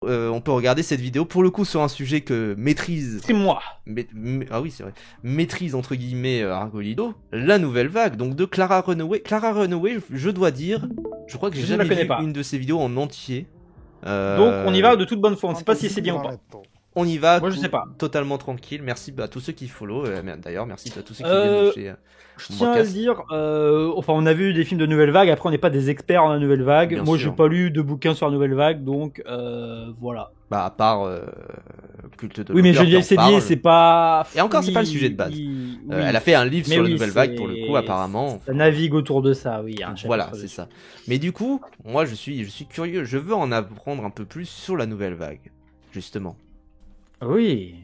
on peut regarder cette vidéo pour le coup sur un sujet que maîtrise. C'est moi. Ah oui, c'est vrai. Maîtrise entre guillemets Argolido, la nouvelle vague, donc de Clara Runaway. Clara Runaway, je dois dire, je crois que j'ai Je ne la jamais connais vu pas. une de ses vidéos en entier. Donc on y va de toute bonne foi. On ne sait pas si c'est bien ou pas. On y va, Moi je sais pas. totalement tranquille. Merci à tous ceux qui follow. D'ailleurs, merci à tous ceux qui viennent chez Je tiens à le dire, enfin on a vu des films de nouvelle vague, après on n'est pas des experts en la nouvelle vague. Bien Moi sûr. j'ai pas lu de bouquins sur la nouvelle vague, donc voilà. Bah à part Culte de Oui mais l'auteur qui Geneviève en Sédier parle. c'est pas... Et encore, c'est Oui, pas le sujet de base. oui, Elle a fait un livre mais sur la oui, nouvelle vague pour le coup, apparemment. Ça navigue autour de ça, oui. Voilà, c'est ça. Mais du coup, moi je suis curieux, je veux en apprendre un peu plus sur la nouvelle vague, justement. Oui.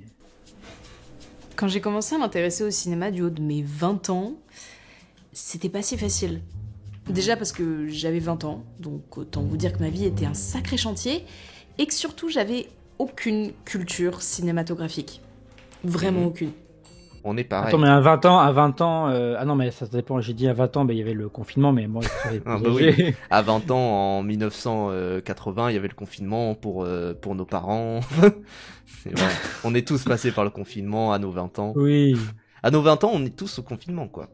Quand j'ai commencé à m'intéresser au cinéma du haut de mes 20 ans, c'était pas si facile. Déjà parce que j'avais 20 ans, donc autant vous dire que ma vie était un sacré chantier, et que surtout j'avais aucune culture cinématographique. Vraiment aucune. On est pareil. Attends, mais à 20 ans, ah non, mais ça dépend, j'ai dit à 20 ans, il y avait le confinement, mais moi, Ah bah oui. À 20 ans, en 1980, il y avait le confinement pour nos parents. Vrai. On est tous passés par le confinement à nos 20 ans. Oui. À nos 20 ans, on est tous au confinement, quoi.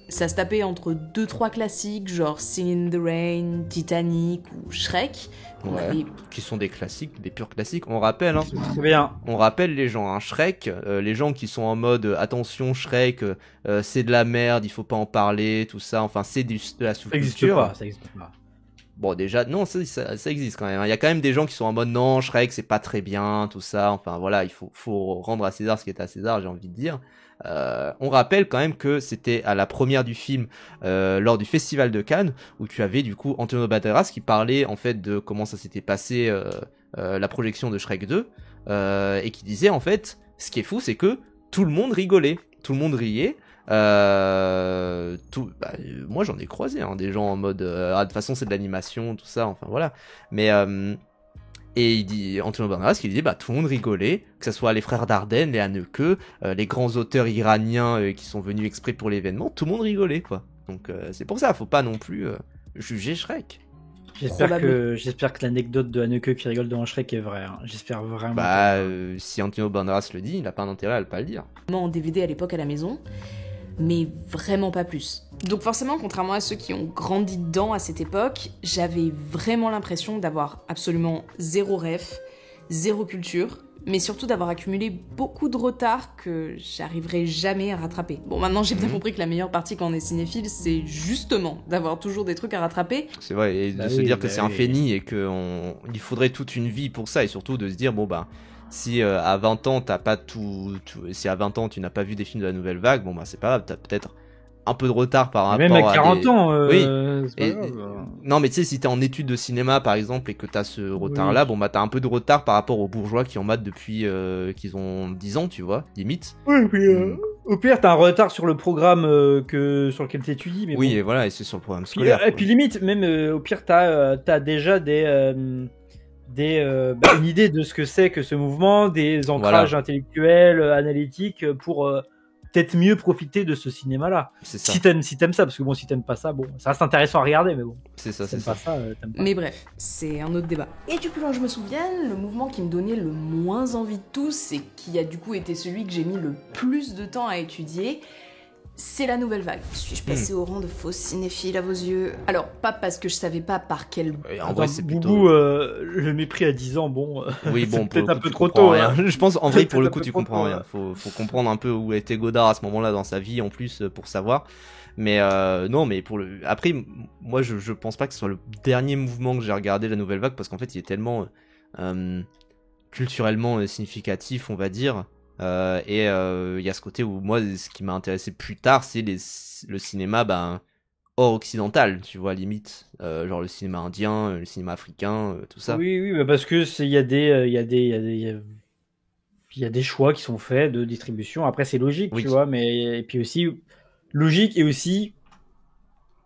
Ça se tapait entre 2-3 classiques, genre Singing in the Rain, Titanic ou Shrek. Ouais, qui sont des classiques, des purs classiques. On rappelle, hein. Très bien. On rappelle les gens, hein, Shrek, les gens qui sont en mode attention Shrek, c'est de la merde, il faut pas en parler, tout ça. Enfin, c'est de la sous-culture. Ça existe pas. Bon, déjà, non, ça existe quand même. Il y a quand même des gens qui sont en mode non, Shrek, c'est pas très bien, tout ça. Enfin, voilà, il faut rendre à César ce qui est à César, j'ai envie de dire. On rappelle quand même que c'était à la première du film lors du Festival de Cannes où tu avais du coup Antonio Banderas qui parlait en fait de comment ça s'était passé la projection de Shrek 2 et qui disait en fait ce qui est fou c'est que tout le monde rigolait, tout le monde riait. Moi j'en ai croisé hein, des gens en mode de toute façon c'est de l'animation tout ça enfin voilà mais et il dit, Antonio Banderas, qui disait, tout le monde rigolait, que ce soit les frères Dardenne, les Haneke, les grands auteurs iraniens qui sont venus exprès pour l'événement, tout le monde rigolait, quoi. Donc c'est pour ça, faut pas non plus juger Shrek. J'espère que l'anecdote de Haneke qui rigole devant Shrek est vraie. Hein. J'espère vraiment. Si Antonio Banderas le dit, il a pas d'intérêt à ne pas le dire. En DVD à l'époque à la maison, mais vraiment pas plus. Donc forcément, contrairement à ceux qui ont grandi dedans à cette époque, j'avais vraiment l'impression d'avoir absolument zéro ref, zéro culture, mais surtout d'avoir accumulé beaucoup de retard que j'arriverai jamais à rattraper. Bon, maintenant j'ai bien compris que la meilleure partie quand on est cinéphile, c'est justement d'avoir toujours des trucs à rattraper. C'est vrai, et de se dire que c'est un feignit et qu'il faudrait toute une vie pour ça, et surtout de se dire, si à 20 ans t'as pas si à 20 ans tu n'as pas vu des films de la nouvelle vague, c'est pas grave, t'as peut-être un peu de retard par rapport à... Même à 40 ans, oui. c'est pas grave. Non mais tu sais, si t'es en études de cinéma par exemple et que t'as ce retard-là, t'as un peu de retard par rapport aux bourgeois qui en matent depuis qu'ils ont 10 ans, tu vois, limite. Oui, puis au pire t'as un retard sur le programme sur lequel t'étudies. Mais oui, bon. et voilà, et c'est sur le programme scolaire. Et puis limite, même au pire t'as déjà une idée de ce que c'est que ce mouvement, des ancrages intellectuels, analytiques, pour peut-être mieux profiter de ce cinéma-là. C'est ça. Si t'aimes ça, parce que bon, si t'aimes pas ça, bon, ça reste intéressant à regarder, mais bon. C'est ça, c'est ça. T'aimes pas. Mais bref, c'est un autre débat. Et du plus loin je me souviens, le mouvement qui me donnait le moins envie de tous, et qui a du coup été celui que j'ai mis le plus de temps à étudier, c'est la nouvelle vague. Suis-je passé au rang de fausse cinéphile à vos yeux? Alors, pas parce que je savais pas par quel... En vrai, c'est plutôt... Boubou, le mépris à 10 ans, bon... Oui, bon, peut-être un peu trop tôt. Hein. Je pense, en vrai, pour le coup, tu comprends rien. Faut comprendre un peu où était Godard à ce moment-là dans sa vie, en plus, pour savoir. Mais non, mais après, moi, je pense pas que ce soit le dernier mouvement que j'ai regardé, la nouvelle vague, parce qu'en fait, il est tellement culturellement significatif, on va dire. Et il y a ce côté où moi ce qui m'a intéressé plus tard c'est le cinéma hors occidental, tu vois, limite genre le cinéma indien, le cinéma africain, tout ça. Oui, parce que il y a des choix qui sont faits de distribution. Après c'est logique, tu vois, mais et puis aussi logique, et aussi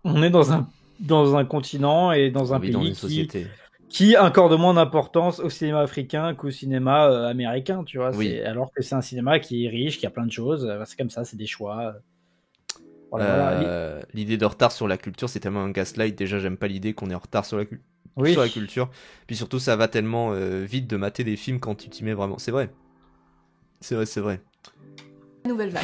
on est dans un continent et dans un pays dans une société qui accorde moins d'importance au cinéma africain qu'au cinéma américain, tu vois. Alors que c'est un cinéma qui est riche, qui a plein de choses. C'est comme ça, c'est des choix. Voilà. L'idée de retard sur la culture, c'est tellement un gaslight. Déjà, j'aime pas l'idée qu'on est en retard sur la sur la culture. Puis surtout, ça va tellement vite de mater des films quand tu t'y mets vraiment. C'est vrai. C'est vrai. Nouvelle vague.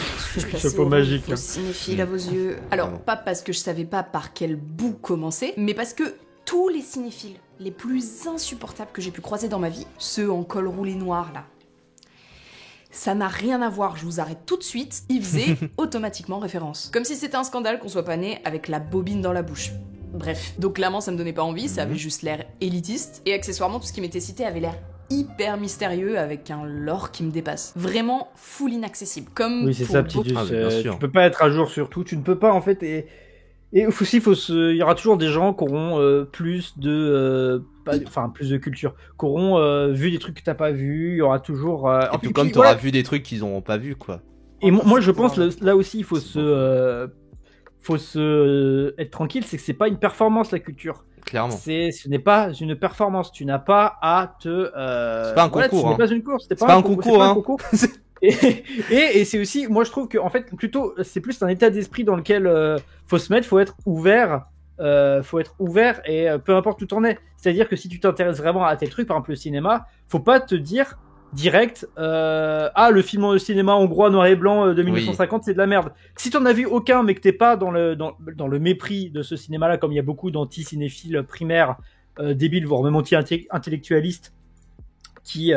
Chapeau magique. Cinéphile à vos yeux. Alors, pas parce que je savais pas par quel bout commencer, mais parce que tous les cinéphiles les plus insupportables que j'ai pu croiser dans ma vie, ceux en col roulé noir là, ça n'a rien à voir, je vous arrête tout de suite, ils faisaient automatiquement référence. Comme si c'était un scandale qu'on soit pas né avec la bobine dans la bouche. Bref, donc clairement ça me donnait pas envie, ça avait juste l'air élitiste, et accessoirement tout ce qui m'était cité avait l'air hyper mystérieux avec un lore qui me dépasse. Vraiment full inaccessible. Comme oui, c'est ça, beaucoup... tu peux pas être à jour sur tout, tu ne peux pas en fait, et aussi il y aura toujours des gens qui auront plus de culture, qui auront vu des trucs que t'as pas vu, il y aura toujours... et tout comme t'auras vu des trucs qu'ils n'auront pas vu, quoi. Et moi je pense, là aussi, il faut être tranquille, c'est que c'est pas une performance la culture. Clairement. Ce n'est pas une performance. Tu n'as pas à te. C'est pas un concours. Ce n'est pas une course. C'est pas un concours. Et c'est aussi, moi je trouve que en fait, plutôt, c'est plus un état d'esprit dans lequel faut se mettre. Faut être ouvert. Et peu importe où t'en es. C'est-à-dire que si tu t'intéresses vraiment à tel truc, par exemple le cinéma, faut pas te dire direct le film au cinéma hongrois noir et blanc de 1950 c'est de la merde. Si t'en as vu aucun mais que t'es pas dans le mépris de ce cinéma là, comme il y a beaucoup d'anti-cinéphiles primaires débiles voire même anti-intellectualistes qui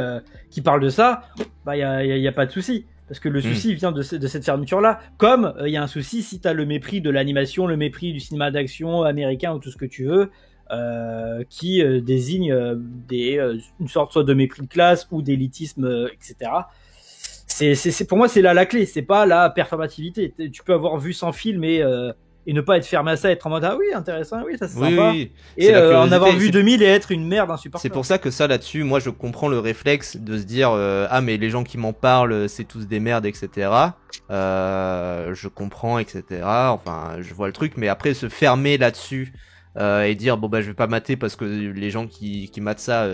parlent de ça, bah y a pas de souci, parce que le souci vient de cette fermeture là, comme il y a un souci si t'as le mépris de l'animation, le mépris du cinéma d'action américain ou tout ce que tu veux, qui désigne une sorte soit de mépris de classe ou d'élitisme, etc. C'est pour moi c'est là la clé, c'est pas la performativité. Tu peux avoir vu 100 films et ne pas être fermé à ça, être en mode oui intéressant, oui ça c'est sympa, et en avoir vu 2000 et être une merde insupportable. C'est pour ça que ça là-dessus, moi je comprends le réflexe de se dire mais les gens qui m'en parlent c'est tous des merdes, etc. Je comprends, etc. Enfin je vois le truc, mais après se fermer là-dessus et dire je vais pas mater parce que les gens qui matent ça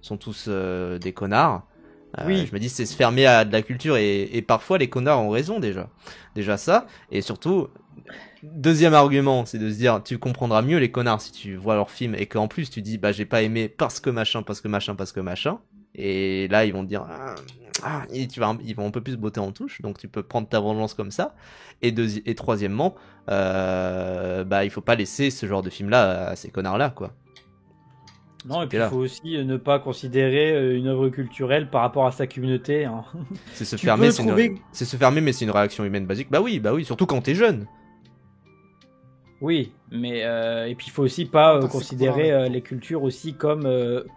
sont tous des connards. Je me dis c'est se fermer à de la culture, et parfois les connards ont raison déjà ça, et surtout deuxième argument c'est de se dire tu comprendras mieux les connards si tu vois leur film et qu'en plus tu dis j'ai pas aimé parce que machin, et là ils vont te dire ils vont un peu plus botter en touche, donc tu peux prendre ta vengeance comme ça. Et troisièmement il faut pas laisser ce genre de film là à ces connards là, quoi. Non, et puis il faut aussi ne pas considérer une œuvre culturelle par rapport à sa communauté, hein. C'est se fermer, c'est se fermer, mais c'est une réaction humaine basique. Bah oui, surtout quand t'es jeune. Oui, mais et puis il faut aussi pas considérer les cultures aussi comme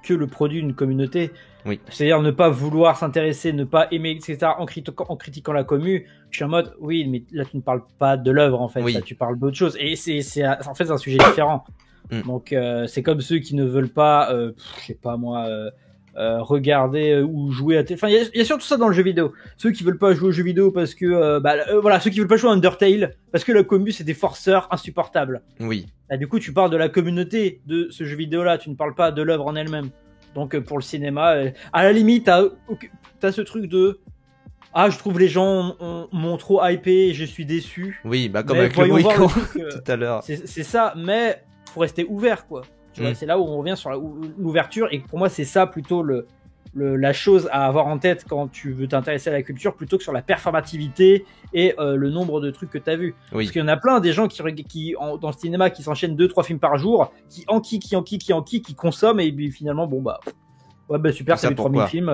que le produit d'une communauté. Oui. C'est-à-dire ne pas vouloir s'intéresser, ne pas aimer, etc. En critiquant la commu. Je suis en mode oui, mais là tu ne parles pas de l'œuvre en fait, là, tu parles d'autre chose. Et c'est en fait c'est un sujet différent. Donc c'est comme ceux qui ne veulent pas, je sais pas moi, regarder ou jouer à enfin il y a surtout ça dans le jeu vidéo. Ceux qui veulent pas jouer aux jeux vidéo parce que ceux qui veulent pas jouer à Undertale parce que la commu c'est des forceurs insupportables. Oui. Là, du coup tu parles de la communauté de ce jeu vidéo là, tu ne parles pas de l'œuvre en elle-même. Donc pour le cinéma, à la limite t'as ce truc de je trouve les gens m'ont trop hypé et je suis déçu. Oui, comme avec le Mohican tout à l'heure. C'est ça, mais faut rester ouvert, quoi. Tu vois, c'est là où on revient sur l'ouverture, et pour moi c'est ça plutôt la chose à avoir en tête quand tu veux t'intéresser à la culture, plutôt que sur la performativité et le nombre de trucs que t'as vu. Parce qu'il y en a plein des gens qui dans le cinéma qui s'enchaînent 2-3 films par jour, qui consomment, et puis finalement super, t'as vu 3000 films,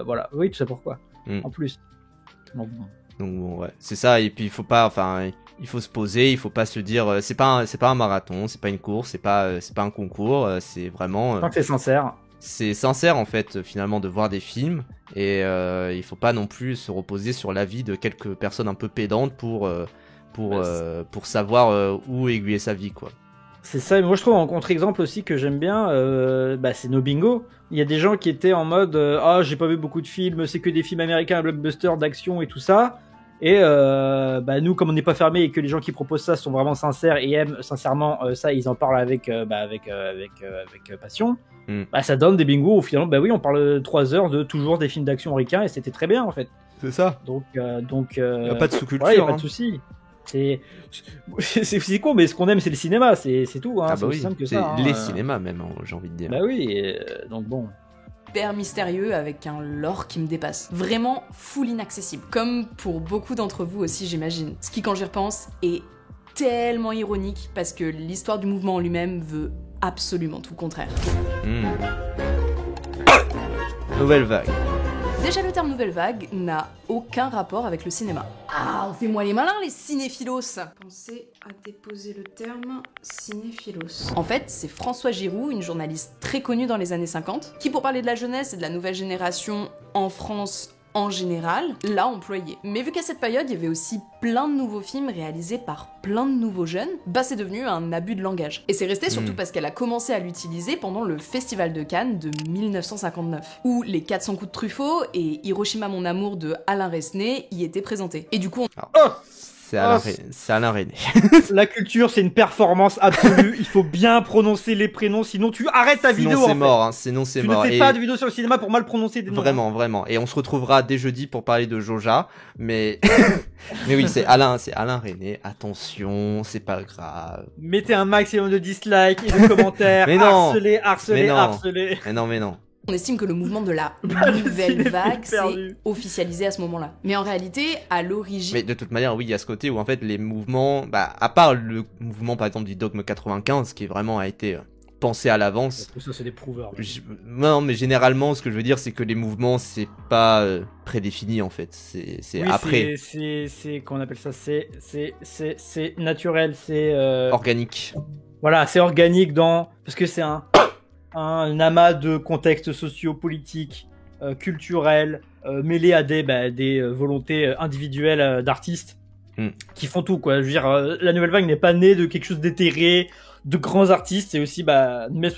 voilà. Oui, tu sais pourquoi. En plus. Donc bon, c'est ça, et puis il faut se poser, il faut pas se dire c'est pas un marathon, c'est pas une course, c'est pas un concours, c'est vraiment tant que c'est sincère. C'est sincère en fait finalement de voir des films, et il faut pas non plus se reposer sur l'avis de quelques personnes un peu pédantes pour savoir où aiguiller sa vie, quoi. C'est ça, moi je trouve en contre-exemple aussi que j'aime bien, c'est nos bingos. Il y a des gens qui étaient en mode j'ai pas vu beaucoup de films, c'est que des films américains, blockbusters, d'action et tout ça. Et nous, comme on n'est pas fermé et que les gens qui proposent ça sont vraiment sincères et aiment sincèrement ça, ils en parlent avec passion. Ça donne des bingos où finalement on parle 3 heures de toujours des films d'action américains, et c'était très bien en fait. C'est ça. Donc y a pas de sous-culture, y a pas de souci. C'est con, mais ce qu'on aime, c'est le cinéma, c'est tout. Hein, Ah c'est bah aussi oui, simple que c'est ça. les cinémas même, hein, j'ai envie de dire. Bah oui, donc bon. Hyper mystérieux avec un lore qui me dépasse. Vraiment full inaccessible. Comme pour beaucoup d'entre vous aussi, j'imagine. Ce qui, quand j'y repense, est tellement ironique parce que l'histoire du mouvement en lui-même veut absolument tout le contraire. Nouvelle vague. Déjà, le terme nouvelle vague n'a aucun rapport avec le cinéma. Ah, on fait moins les malins, les cinéphilos. Pensez à déposer le terme cinéphilos. En fait, c'est François Giroud, une journaliste très connue dans les années 50, qui, pour parler de la jeunesse et de la nouvelle génération en France en général, l'a employé. Mais vu qu'à cette période, il y avait aussi plein de nouveaux films réalisés par plein de nouveaux jeunes, bah c'est devenu un abus de langage. Et c'est resté surtout parce qu'elle a commencé à l'utiliser pendant le Festival de Cannes de 1959, où les 400 coups de Truffaut et Hiroshima mon amour de Alain Resnais y étaient présentés. Et du coup, C'est Alain René. La culture, c'est une performance absolue. Il faut bien prononcer les prénoms, sinon tu arrêtes ta vidéo. Sinon c'est mort, hein. Sinon c'est mort. Tu ne fais pas de vidéo sur le cinéma pour mal prononcer des noms. Vraiment. Et on se retrouvera dès jeudi pour parler de Joja. Mais mais oui, c'est Alain René. Attention, c'est pas grave. Mettez un maximum de dislikes et de commentaires. Mais non. Harcelez. Mais non. on estime que le mouvement de la nouvelle vague s'est officialisé à ce moment-là. Mais en réalité, à l'origine... Mais de toute manière, oui, il y a ce côté où en fait les mouvements, à part le mouvement par exemple du dogme 95, qui vraiment a été pensé à l'avance. Tout ça, c'est des prouveurs. Non, mais généralement, ce que je veux dire, c'est que les mouvements, c'est pas prédéfini en fait. C'est oui, après. C'est qu'on appelle ça. C'est naturel. C'est organique. Voilà, c'est organique parce que c'est un amas de contextes sociopolitiques, culturels, mêlés à des volontés individuelles d'artistes qui font tout, quoi. Je veux dire, la nouvelle vague n'est pas née de quelque chose d'éthéré, de grands artistes, c'est aussi mai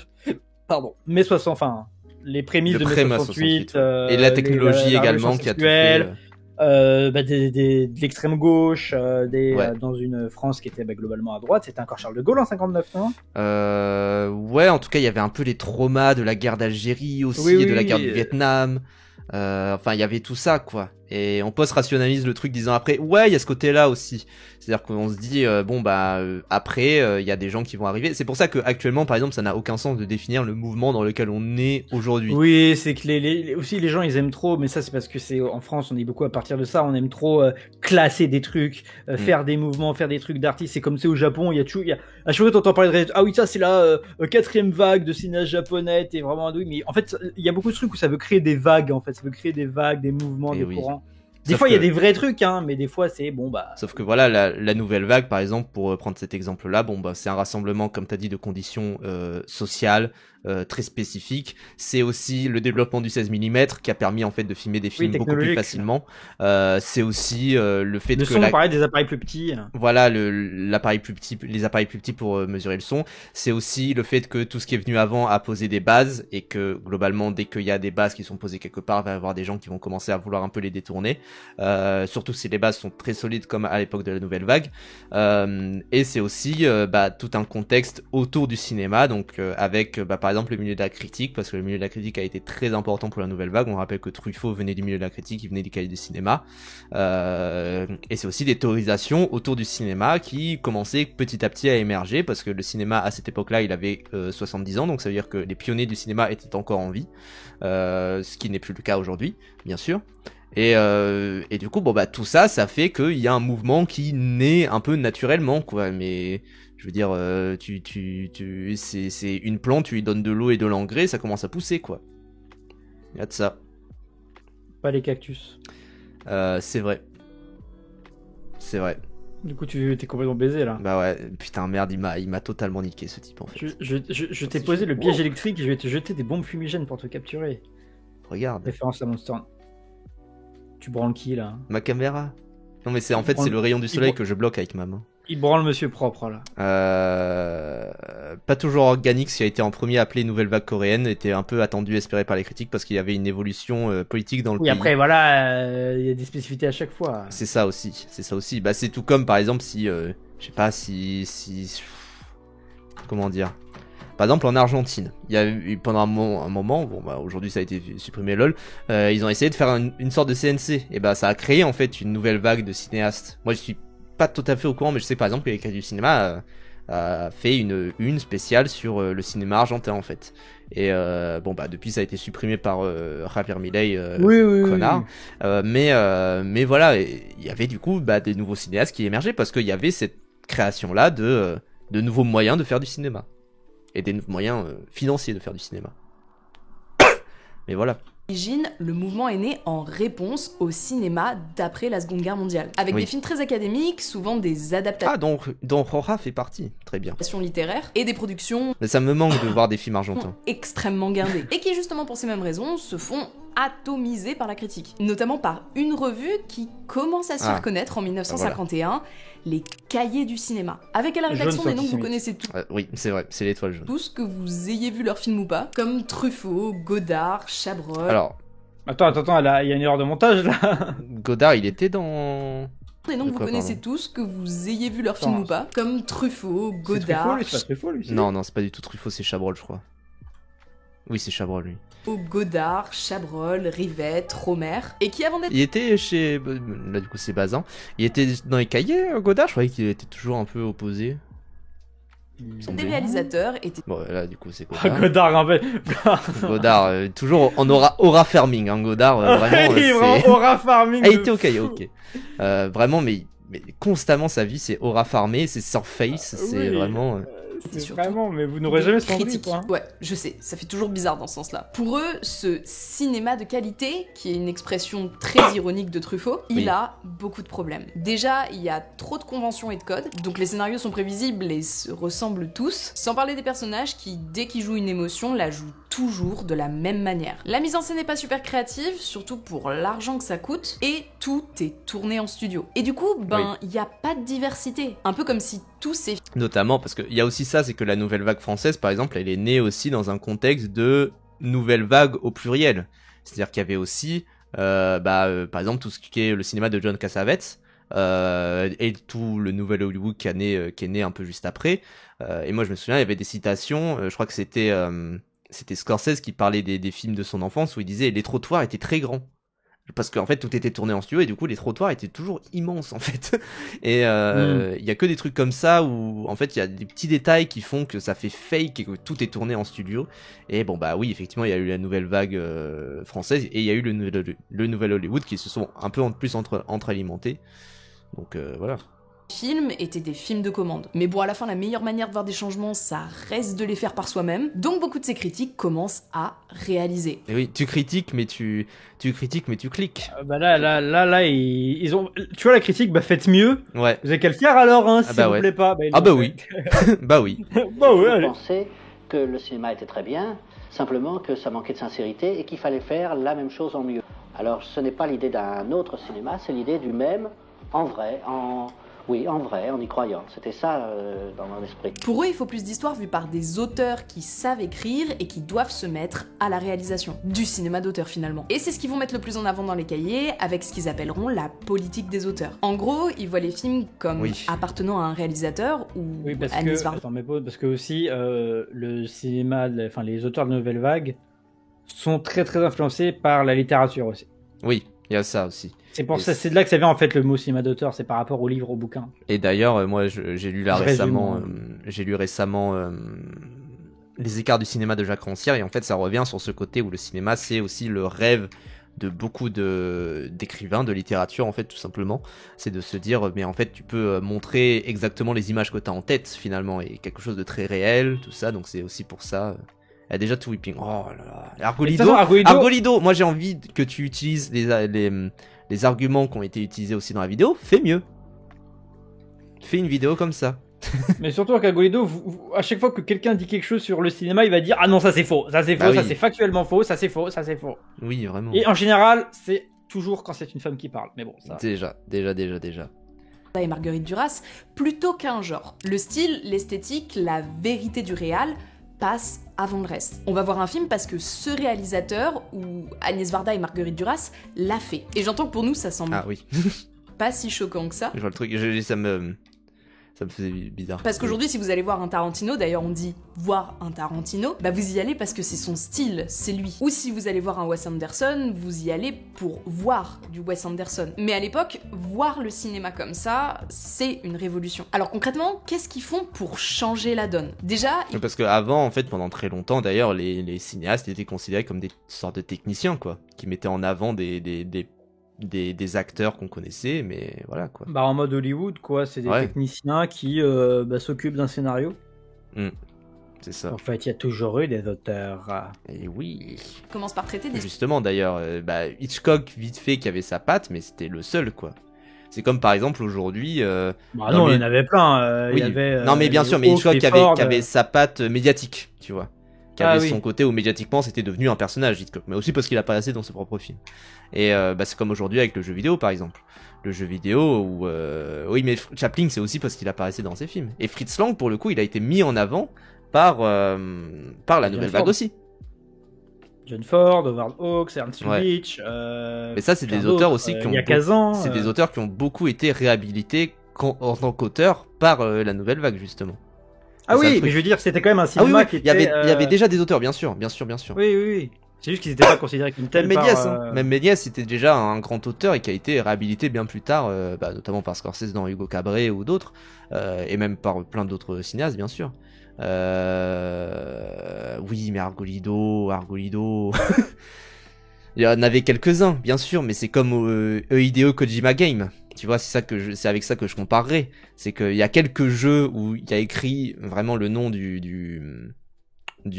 60, enfin, les prémices de mai 68, et la technologie également qui a tout fait. De l'extrême gauche, dans une France qui était globalement à droite. C'était encore Charles de Gaulle en 59, non? Ouais, en tout cas, il y avait un peu les traumas de la guerre d'Algérie aussi, et de la guerre du Vietnam. Enfin, il y avait tout ça, quoi. Et on post-rationalise le truc disant après, ouais, il y a ce côté-là aussi. C'est-à-dire qu'on se dit, après, il y a des gens qui vont arriver. C'est pour ça que actuellement, par exemple, ça n'a aucun sens de définir le mouvement dans lequel on est aujourd'hui. Oui, c'est que aussi les gens, ils aiment trop, mais ça, c'est parce que c'est en France, on est beaucoup à partir de ça. On aime trop classer des trucs, faire des mouvements, faire des trucs d'artistes. C'est comme c'est au Japon, il y a à chaque fois t'entends parler de, ah oui, ça, c'est la 4e vague de cinéma japonais, t'es vraiment oui, mais en fait, il y a beaucoup de trucs où ça veut créer des vagues, en fait. Ça veut créer des vagues, des mouvements, des courants. Des fois, il y a des vrais trucs, hein, mais des fois, c'est Sauf que voilà, la nouvelle vague, par exemple, pour prendre cet exemple-là, c'est un rassemblement, comme t'as dit, de conditions sociales très spécifiques. C'est aussi le développement du 16 mm qui a permis en fait de filmer des films beaucoup plus facilement. C'est aussi le fait le que son, pareil, des appareils plus petits. Voilà, les appareils plus petits pour mesurer le son. C'est aussi le fait que tout ce qui est venu avant a posé des bases et que globalement, dès qu'il y a des bases qui sont posées quelque part, il va y avoir des gens qui vont commencer à vouloir un peu les détourner. Surtout si les bases sont très solides comme à l'époque de la nouvelle vague. Et c'est aussi tout un contexte autour du cinéma, donc avec par exemple le milieu de la critique, parce que le milieu de la critique a été très important pour la nouvelle vague. On rappelle que Truffaut venait du milieu de la critique, il venait des cahiers du cinéma. Et c'est aussi des théorisations autour du cinéma qui commençaient petit à petit à émerger, parce que le cinéma à cette époque-là, il avait 70 ans, donc ça veut dire que les pionniers du cinéma étaient encore en vie, ce qui n'est plus le cas aujourd'hui, bien sûr. Et du coup, tout ça fait qu'il y a un mouvement qui naît un peu naturellement, quoi. Mais je veux dire, c'est une plante, tu lui donnes de l'eau et de l'engrais, ça commence à pousser, quoi. Il y a de ça. Pas les cactus. C'est vrai. C'est vrai. Du coup, t'es complètement baisé, là. Bah ouais, putain, merde, il m'a totalement niqué, ce type, en fait. Je t'ai posé le piège électrique et je vais te jeter des bombes fumigènes pour te capturer. Regarde. Référence à Monster. Tu branles qui, là? Ma caméra. Non, mais c'est le rayon du soleil que je bloque avec ma main. Il branle monsieur propre, là. Pas toujours organique, ce qui a été en premier appelé Nouvelle Vague coréenne, était un peu attendu, espéré par les critiques, parce qu'il y avait une évolution politique dans le pays. Oui, après, voilà, il y a des spécificités à chaque fois. C'est ça aussi. C'est tout comme, par exemple, si... je sais pas, comment dire... Par exemple, en Argentine, il y a eu pendant un moment, aujourd'hui ça a été supprimé LOL, ils ont essayé de faire une sorte de CNC, et ça a créé en fait une nouvelle vague de cinéastes. Moi je suis pas tout à fait au courant, mais je sais par exemple que les critiques du cinéma a fait une spéciale sur le cinéma argentin en fait. Et bon bah depuis ça a été supprimé par Javier Milei, connard. Mais voilà, il y avait du coup des nouveaux cinéastes qui émergeaient parce qu'il y avait cette création là de nouveaux moyens de faire du cinéma et des moyens financiers de faire du cinéma. Mais voilà. L'origine, le mouvement est né en réponse au cinéma d'après la Seconde Guerre mondiale. Avec des films très académiques, souvent des adaptations. Ah, donc Roja fait partie, très bien. Littéraires et des productions. Mais ça me manque de voir des films argentins. Extrêmement guindés. Et qui, justement pour ces mêmes raisons, se font atomisés par la critique. Notamment par une revue qui commence à se reconnaître en 1951, les Cahiers du cinéma. Avec à la rédaction des noms que vous connaissez tous. Oui, c'est vrai, c'est l'Étoile jaune. Tous que vous ayez vu leur film ou pas, comme Truffaut, Godard, Chabrol. Alors. Attends, il y a une erreur de montage là. Godard, il était dans. Des noms que vous connaissez tous, que vous ayez vu leur film ou pas, comme Truffaut, Godard. C'est pas Truffaut, lui. Non, c'est pas du tout Truffaut, c'est Chabrol, je crois. Oui, c'est Chabrol, lui. Godard, Chabrol, Rivette, Romer, et qui avant d'être... Il était chez... Là, du coup, c'est Bazin. Il était dans les cahiers, Godard. Je croyais qu'il était toujours un peu opposé. Des réalisateurs étaient... Bon, là, du coup, c'est Godard. Godard, en fait. Godard, toujours en aura farming, hein, Godard, vraiment. Il est vraiment aura farming. Ah, il était au cahier, ok. Vraiment, mais constamment, sa vie, c'est aura farmé, c'est surface, c'est vraiment... C'est vraiment, mais vous n'aurez jamais critique. Quoi. Ouais, je sais, ça fait toujours bizarre dans ce sens-là. Pour eux, ce cinéma de qualité, qui est une expression très ironique de Truffaut, il a beaucoup de problèmes. Déjà, il y a trop de conventions et de codes, donc les scénarios sont prévisibles et se ressemblent tous, sans parler des personnages qui, dès qu'ils jouent une émotion, la jouent toujours de la même manière. La mise en scène n'est pas super créative, surtout pour l'argent que ça coûte, et tout est tourné en studio. Et du coup, il n'y a pas de diversité. Un peu comme si tous ces... Notamment parce qu'il y a aussi ça, c'est que la nouvelle vague française, par exemple, elle est née aussi dans un contexte de nouvelle vague au pluriel. C'est-à-dire qu'il y avait aussi, par exemple, tout ce qui est le cinéma de John Cassavetes, et tout le nouvel Hollywood qui est né un peu juste après. Et moi, je me souviens, il y avait des citations, je crois que c'était Scorsese qui parlait des films de son enfance, où il disait « Les trottoirs étaient très grands ». Parce qu'en fait tout était tourné en studio et du coup les trottoirs étaient toujours immenses en fait. Et il y a que des trucs comme ça où en fait il y a des petits détails qui font que ça fait fake et que tout est tourné en studio. Et bon bah oui, effectivement il y a eu la nouvelle vague française et il y a eu le nouvel Hollywood qui se sont un peu en plus entre-alimentés. Donc voilà. Films étaient des films de commande. Mais bon, à la fin, la meilleure manière de voir des changements, ça reste de les faire par soi-même. Donc beaucoup de ces critiques commencent à réaliser. Et oui, tu critiques, mais tu cliques. Là, ils ont... Tu vois la critique, faites mieux. Ouais. Vous avez qu'à le faire alors, si ça vous plaît pas. Oui. Bah oui. Je pensais que le cinéma était très bien, simplement que ça manquait de sincérité et qu'il fallait faire la même chose en mieux. Alors ce n'est pas l'idée d'un autre cinéma, c'est l'idée du même, en vrai, en y croyant. C'était ça dans mon esprit. Pour eux, il faut plus d'histoires vues par des auteurs qui savent écrire et qui doivent se mettre à la réalisation. Du cinéma d'auteur finalement. Et c'est ce qu'ils vont mettre le plus en avant dans les cahiers, avec ce qu'ils appelleront la politique des auteurs. En gros, ils voient les films comme appartenant à un réalisateur ou Agnès Varda. Parce que aussi, le cinéma, les auteurs de nouvelle vague sont très très influencés par la littérature aussi. Oui. Il y a ça aussi. C'est pour ça, c'est de là que ça vient en fait le mot cinéma d'auteur, c'est par rapport au livre, au bouquin. Et d'ailleurs, moi j'ai lu récemment Les écarts du cinéma de Jacques Rancière et en fait ça revient sur ce côté où le cinéma c'est aussi le rêve de beaucoup d'écrivains, de littérature en fait tout simplement. C'est de se dire mais en fait tu peux montrer exactement les images que tu as en tête finalement et quelque chose de très réel, tout ça, donc c'est aussi pour ça... Il y a déjà tout whipping. Oh là là. Argolido, moi j'ai envie que tu utilises les arguments qui ont été utilisés aussi dans la vidéo. Fais mieux. Fais une vidéo comme ça. Mais surtout qu'Argolido, à chaque fois que quelqu'un dit quelque chose sur le cinéma, il va dire ah non ça c'est faux, ça c'est faux, ça c'est factuellement faux, ça c'est faux, ça c'est faux. Oui vraiment. Et en général c'est toujours quand c'est une femme qui parle. Mais bon ça. Déjà. Et Marguerite Duras, plutôt qu'un genre. Le style, l'esthétique, la vérité du réal passe avant le reste. On va voir un film parce que ce réalisateur, ou Agnès Varda et Marguerite Duras, l'a fait. Et j'entends que pour nous, ça semble ah oui. pas si choquant que ça. Je vois le truc, Ça me faisait bizarre. Parce qu'aujourd'hui, si vous allez voir un Tarantino, d'ailleurs on dit voir un Tarantino, bah vous y allez parce que c'est son style, c'est lui. Ou si vous allez voir un Wes Anderson, vous y allez pour voir du Wes Anderson. Mais à l'époque, voir le cinéma comme ça, c'est une révolution. Alors concrètement, qu'est-ce qu'ils font pour changer la donne? Déjà... Parce qu'avant, en fait, pendant très longtemps, d'ailleurs, les cinéastes étaient considérés comme des sortes de techniciens, quoi, qui mettaient en avant des acteurs qu'on connaissait, mais voilà quoi. Bah en mode Hollywood quoi, c'est des techniciens qui s'occupent d'un scénario. C'est ça. En fait, il y a toujours eu des auteurs. Et oui. Commence par traiter des... Justement d'ailleurs, Hitchcock vite fait qui avait sa patte, mais c'était le seul quoi. C'est comme par exemple aujourd'hui. Bah non, il y en avait plein. Oui. Il y avait, non mais bien sûr, mais Hitchcock qui avait sa patte médiatique, tu vois. Qui avait son côté où médiatiquement c'était devenu un personnage Hitchcock, mais aussi parce qu'il apparaissait dans ses propres films. Et c'est comme aujourd'hui avec le jeu vidéo par exemple. Le jeu vidéo où oui mais Chaplin c'est aussi parce qu'il apparaissait dans ses films. Et Fritz Lang pour le coup il a été mis en avant par la nouvelle vague aussi. John Ford, Howard Hawks, Ernst Lubitsch. Mais ça c'est des auteurs aussi qui ont c'est des auteurs qui ont beaucoup été réhabilités en tant qu'auteurs par la nouvelle vague justement. Ah oui, mais je veux dire, c'était quand même un cinéma qui était... Il y avait déjà des auteurs, bien sûr. Oui. C'est juste qu'ils n'étaient pas considérés comme tels Même Méliès était déjà un grand auteur et qui a été réhabilité bien plus tard, notamment par Scorsese dans Hugo Cabret ou d'autres, et même par plein d'autres cinéastes, bien sûr. Oui, mais Argolido... Il y en avait quelques-uns, bien sûr, mais c'est comme Hideo Kojima Game. Tu vois, c'est avec ça que je comparerais. C'est qu'il y a quelques jeux où il y a écrit vraiment le nom du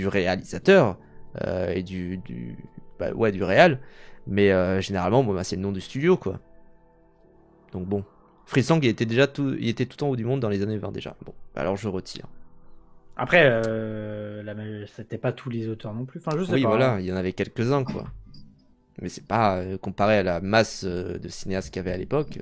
réalisateur et du réal, mais généralement c'est le nom du studio quoi. Donc bon, Fritz Lang il était tout en haut du monde dans les années 20 déjà. Bon, alors je retire. Après, c'était pas tous les auteurs non plus. Enfin, je sais pas. Voilà, il y en avait quelques-uns quoi. Mais c'est pas comparé à la masse de cinéastes qu'il y avait à l'époque.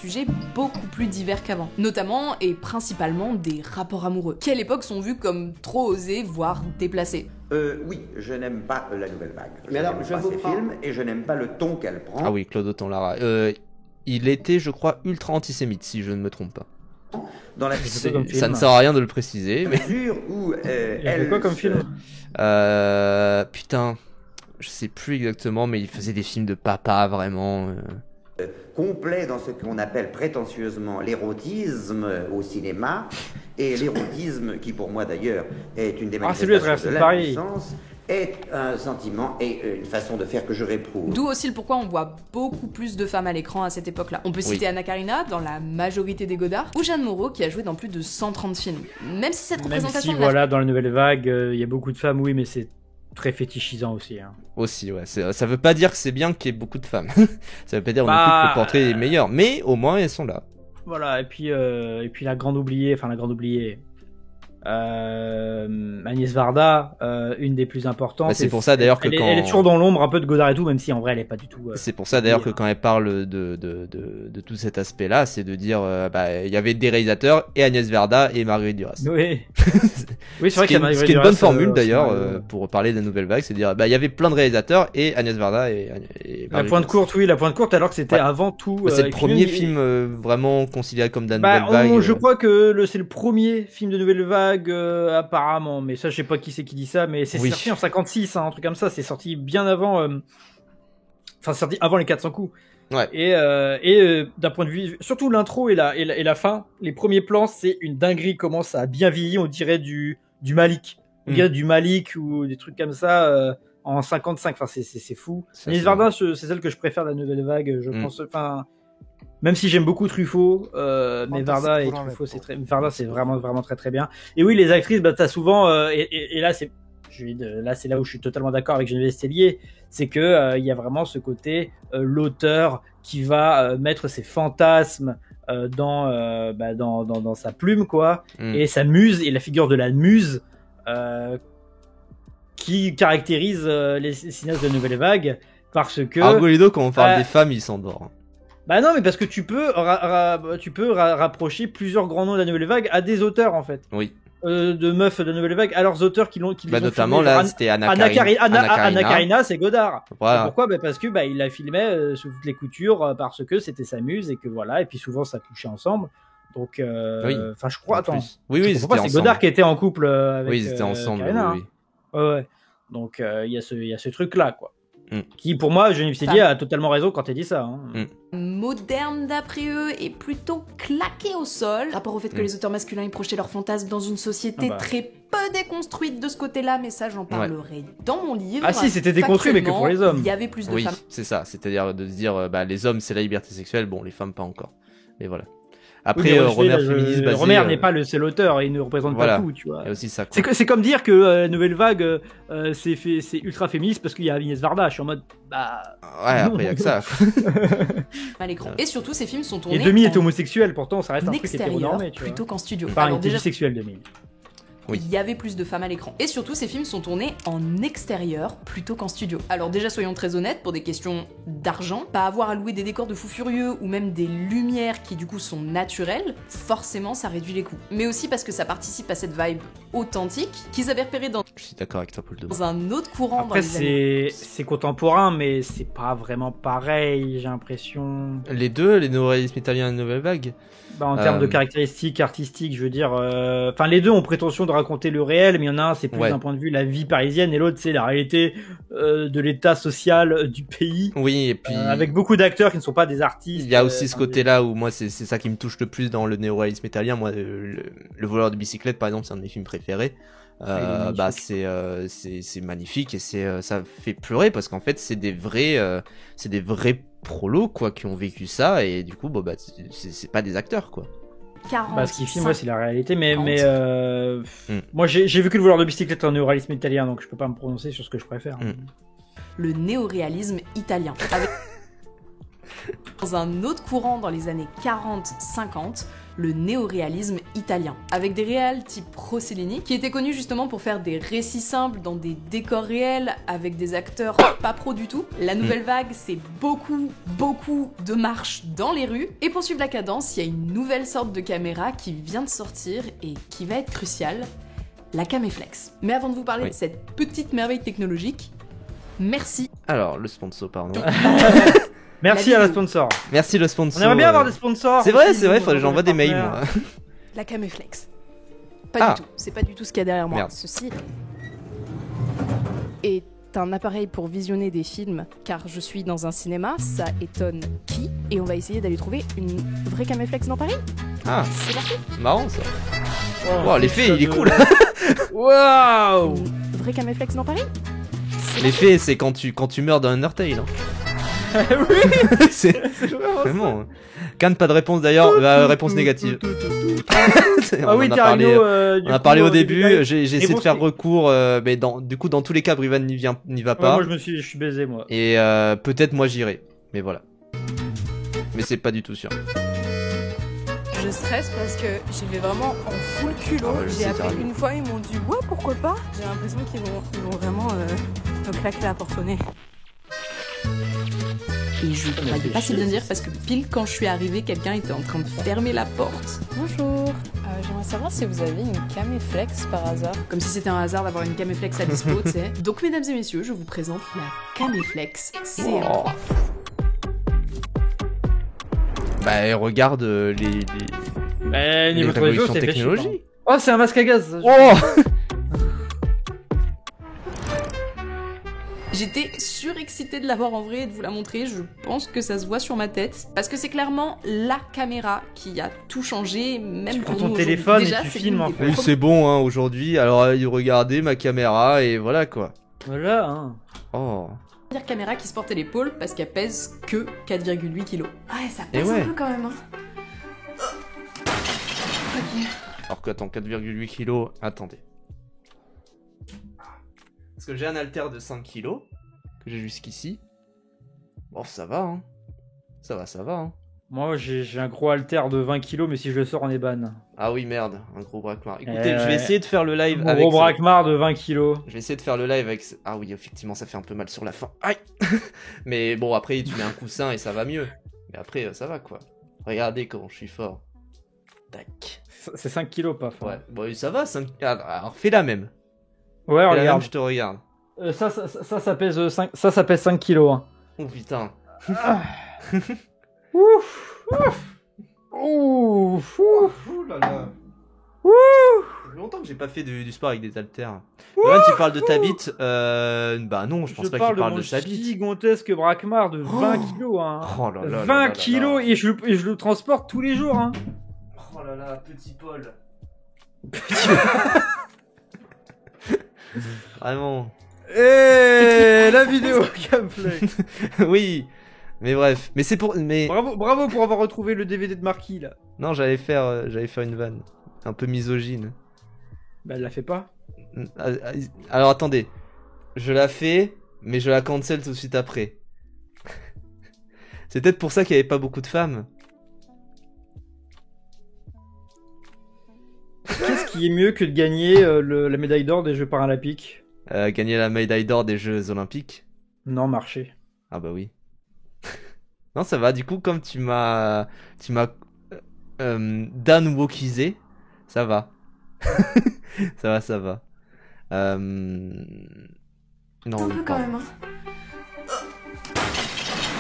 Sujets beaucoup plus divers qu'avant, notamment et principalement des rapports amoureux, qui à l'époque sont vus comme trop osés, voire déplacés. Oui, je n'aime pas la nouvelle vague. Mais alors, je vous films et je n'aime pas le ton qu'elle prend. Ah oui, Claude Autant-Lara. Il était, je crois, ultra antisémite, si je ne me trompe pas. Dans la ça ne sert à rien de le préciser, mais... où elle... quoi comme film putain... Je sais plus exactement, mais il faisait des films de papa, vraiment. Complet dans ce qu'on appelle prétentieusement l'érotisme au cinéma, et l'érotisme, qui pour moi d'ailleurs est une des manifestations de l'impuissance, est un sentiment et une façon de faire que je réprouve. D'où aussi le pourquoi on voit beaucoup plus de femmes à l'écran à cette époque-là. On peut citer Anna Karina dans la majorité des Godard, ou Jeanne Moreau qui a joué dans plus de 130 films. Même si cette représentation... dans la nouvelle vague, il y a beaucoup de femmes, oui, mais c'est très fétichisant aussi. Aussi, ouais. Ça veut pas dire que c'est bien qu'il y ait beaucoup de femmes. Ça veut pas dire non plus que le portrait est meilleur, mais au moins elles sont là. Voilà, et puis la grande oubliée, Agnès Varda, une des plus importantes. C'est pour ça d'ailleurs que elle est toujours dans l'ombre un peu de Godard et tout, même si en vrai elle est pas du tout. C'est pour ça d'ailleurs que quand elle parle de tout cet aspect-là, c'est de dire il y avait des réalisateurs et Agnès Varda et Marguerite Duras. Oui. Oui, c'est vrai qu'il y a ce qui est une bonne formule d'ailleurs pour parler de la nouvelle vague, c'est de dire il y avait plein de réalisateurs et Agnès Varda et la pointe courte, alors que c'était avant tout. C'est le premier film vraiment considéré comme de la nouvelle vague. Je crois que c'est le premier film de nouvelle vague. Apparemment, mais ça je sais pas qui c'est qui dit ça, mais c'est sorti en 56, un truc comme ça, c'est sorti bien avant, sorti avant les 400 coups. Ouais. Et d'un point de vue, surtout l'intro et la fin, les premiers plans, c'est une dinguerie, comment ça a bien vieilli, on dirait du Malik, on dirait du Malik ou des trucs comme ça en 55, c'est fou. Agnès Varda, c'est celle que je préfère de la nouvelle vague, je pense, même si j'aime beaucoup Truffaut, mais Varda et Truffaut, Varda, c'est vraiment, vraiment très, très bien. Et oui, les actrices, t'as souvent, et là, c'est là où je suis totalement d'accord avec Geneviève Stellier, c'est que, il y a vraiment ce côté, l'auteur qui va mettre ses fantasmes, dans sa plume, quoi, et sa muse, et la figure de la muse, qui caractérise, les cinéastes de nouvelle vague, parce que... Argolido, quand on parle des femmes, il s'endort. Bah non, mais parce que tu peux rapprocher plusieurs grands noms de la nouvelle vague à des auteurs en fait. Oui. De meufs de la nouvelle vague, à leurs auteurs qui les ont notamment filmés. Là, c'était Anna Karina, c'est Godard. Voilà. Pourquoi parce que il la filmait sous toutes les coutures parce que c'était sa muse et que voilà, et puis souvent ça couchait ensemble. Donc, oui. Je crois, attends. Oui, c'est Godard qui était en couple avec oui, ils étaient ensemble, Karina, oui. Ouais. Donc, il y a ce truc-là, quoi. Qui, pour moi, Geneviève Feydeau a totalement raison quand elle dit ça. Moderne d'après eux et plutôt claqué au sol. Rapport au fait que les auteurs masculins y projetaient leurs fantasmes dans une société très peu déconstruite de ce côté-là, mais ça j'en parlerai dans mon livre. Ah si, c'était déconstruit mais que pour les hommes. Il y avait plus de femmes. Oui, c'est ça, c'est-à-dire de se dire les hommes c'est la liberté sexuelle, bon les femmes pas encore. Mais voilà. Après, Romer féministe basé... Romer n'est pas c'est l'auteur, et il ne représente pas tout, tu vois. Il y a aussi ça. C'est comme dire que la Nouvelle Vague, c'est ultra féministe parce qu'il y a Agnès Varda. Je suis en mode, ouais, après il y a que ça. À l'écran. Et surtout, ces films sont tournés. Et Demi est homosexuel, pourtant ça reste un truc hétéronormé, tu vois. Plutôt qu'en studio. Enfin, il était bisexuel, Demi. Oui. Il y avait plus de femmes à l'écran. Et surtout, ces films sont tournés en extérieur plutôt qu'en studio. Alors déjà, soyons très honnêtes, pour des questions d'argent, pas avoir à louer des décors de fous furieux ou même des lumières qui du coup sont naturelles, forcément ça réduit les coûts. Mais aussi parce que ça participe à cette vibe authentique qu'ils avaient repéré dans... Je suis d'accord avec toi, Paul. Dans un autre courant. Après, c'est contemporain, mais c'est pas vraiment pareil, j'ai l'impression. Les deux, les néo-réalismes italiens et la Nouvelle Vague. En termes de caractéristiques artistiques, je veux dire, les deux ont prétention de raconter le réel, mais il y en a un, c'est plus d'un point de vue la vie parisienne, et l'autre, c'est la réalité de l'état social du pays. Oui, et puis avec beaucoup d'acteurs qui ne sont pas des artistes. Il y a aussi ce côté-là où moi, c'est ça qui me touche le plus dans le néo-réalisme italien. Moi, le voleur de bicyclette, par exemple, c'est un de mes films préférés. C'est magnifique et ça fait pleurer parce qu'en fait, c'est des vrais prolos quoi qui ont vécu ça et du coup c'est pas des acteurs quoi. 40, ce qui filme c'est la réalité mais moi j'ai vu que le voleur de bicyclette en néo-réalisme italien donc je peux pas me prononcer sur ce que je préfère. Le néo-réalisme italien avec dans un autre courant dans les années 40-50, le néo-réalisme italien, avec des réals type Rossellini, qui étaient connus justement pour faire des récits simples dans des décors réels, avec des acteurs pas pros du tout. La Nouvelle Vague, c'est beaucoup de marches dans les rues. Et pour suivre la cadence, il y a une nouvelle sorte de caméra qui vient de sortir et qui va être cruciale, la Caméflex. Mais avant de vous parler de cette petite merveille technologique, merci. Alors, le sponsor, pardon. Merci à la sponsor. Merci le sponsor. On aimerait bien avoir des sponsors. C'est vrai, faudrait que j'envoie des mails moi. La Caméflex. Pas du tout, c'est pas du tout ce qu'il y a derrière moi. Merde. Ceci est un appareil pour visionner des films, car je suis dans un cinéma, ça étonne qui, et on va essayer d'aller trouver une vraie Caméflex dans Paris. Ah, c'est parti. Marrant ça. Wow, l'effet il est cool. Waouh. Une vraie Caméflex dans Paris. L'effet c'est quand tu meurs dans Undertale. Hein. Oui. c'est vraiment. Cannes, pas de réponse d'ailleurs. Réponse négative. On a parlé au début. J'ai essayé de faire recours, mais du coup dans tous les cas, Brivan n'y va pas. Moi je suis baisé moi. Et peut-être moi j'irai, mais voilà. Mais c'est pas du tout sûr. Je stresse parce que j'y vais vraiment en full culot. J'ai appelé une fois, ils m'ont dit ouais pourquoi pas. J'ai l'impression qu'ils vont vraiment me claquer la porte au nez. Et je ne croyais pas si bien dire parce que pile quand je suis arrivée, quelqu'un était en train de fermer la porte. Bonjour, j'aimerais savoir si vous avez une Caméflex par hasard. Comme si c'était un hasard d'avoir une Caméflex à dispo, tu sais. Donc mesdames et messieurs, je vous présente la Caméflex CR3. Regarde les révolutions technologiques. Oh, c'est un masque à gaz. Oh. J'étais surexcitée de l'avoir en vrai et de vous la montrer, je pense que ça se voit sur ma tête, parce que c'est clairement la caméra qui a tout changé, même pour nous. Tu prends ton téléphone et tu filmes en fait. Oui, c'est bon hein, aujourd'hui, alors regardez ma caméra et voilà quoi. Voilà hein. Oh. Première caméra qui se porte à l'épaule parce qu'elle pèse que 4,8 kg. Ouais, ça pèse un peu quand même hein. Okay. Alors que attends, 4,8 kg, attendez. Parce que j'ai un halter de 5 kg que j'ai jusqu'ici. Bon, ça va, hein. Ça va, hein. Moi, j'ai un gros halter de 20 kg, mais si je le sors, on est ban. Ah oui, merde, un gros braquemar. Écoutez, je vais essayer de faire le live avec... Un gros braquemar de 20 kg. Je vais essayer de faire le live avec... Ah oui, effectivement, ça fait un peu mal sur la fin. Aïe. Mais bon, après, tu mets un coussin et ça va mieux. Mais après, ça va, quoi. Regardez comment je suis fort. Tac. C'est 5 kg, pas fort. Ouais, bon, ça va, 5... Alors, fais la même. Ouais, regarde. Même, je te regarde. Ça pèse 5, ça pèse 5 kilos. Hein. Oh putain. Ouf. Ouh, là là. Ça fait longtemps que j'ai pas fait du sport avec des haltères. Là, tu parles de ta bite. Bah non, je pense pas qu'il parle de sa bite. Gigantesque braquemar de 20 kilos. Hein. Oh là là 20 kilos et je le transporte tous les jours. Hein. Oh là là, petit Paul. Vraiment. La vidéo gameplay. Oui. Mais bref, mais c'est pour. Mais... Bravo pour avoir retrouvé le DVD de Marquis là. Non, j'allais faire une vanne. Un peu misogyne. Bah, elle la fait pas. Alors attendez. Je la fais, mais je la cancel tout de suite après. C'est peut-être pour ça qu'il n'y avait pas beaucoup de femmes. Qu'est-ce qui est mieux que de gagner la médaille d'or des Jeux Paralympiques? Gagner la médaille d'or des Jeux Olympiques? Non, marcher. Ah bah oui. Non, ça va. Du coup, comme tu m'as Dan wokisé, ça va. ça va. Non, un peu quand même. Hein.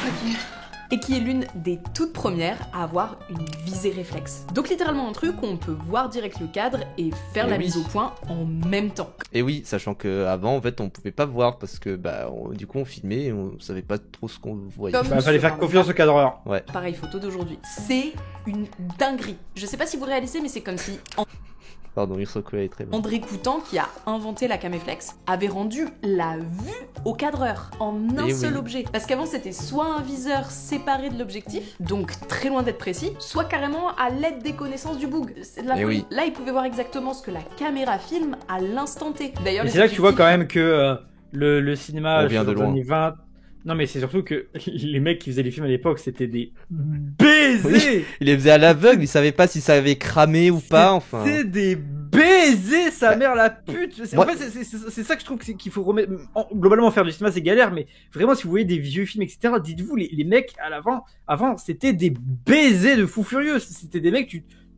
Ok. Et qui est l'une des toutes premières à avoir une visée réflexe. Donc littéralement un truc où on peut voir direct le cadre et faire la mise au point en même temps. Et oui, sachant qu'avant en fait on pouvait pas voir parce que du coup on filmait et on savait pas trop ce qu'on voyait. Fallait faire confiance au cadreur. Ouais. Pareil photo d'aujourd'hui. C'est une dinguerie. Je sais pas si vous réalisez mais c'est comme si... Pardon, Hirsoku est très bon. André Coutan, qui a inventé la caméflex, avait rendu la vue au cadreur en un seul objet. Parce qu'avant, c'était soit un viseur séparé de l'objectif, donc très loin d'être précis, soit carrément à l'aide des connaissances du boug. C'est de la folie. Là, il pouvait voir exactement ce que la caméra filme à l'instant T. D'ailleurs, c'est là que tu vois quand même que le cinéma... On vient de loin. 20... Non mais c'est surtout que les mecs qui faisaient les films à l'époque c'était des baisers. Oui, ils les faisaient à l'aveugle, ils savaient pas si ça avait cramé ou pas, enfin. C'est des baisers, sa mère la pute. En fait c'est ça que je trouve qu'il faut remettre. Globalement faire du cinéma c'est galère, mais vraiment si vous voyez des vieux films etc, dites-vous les mecs à l'avant, avant c'était des baisers de fous furieux. C'était des mecs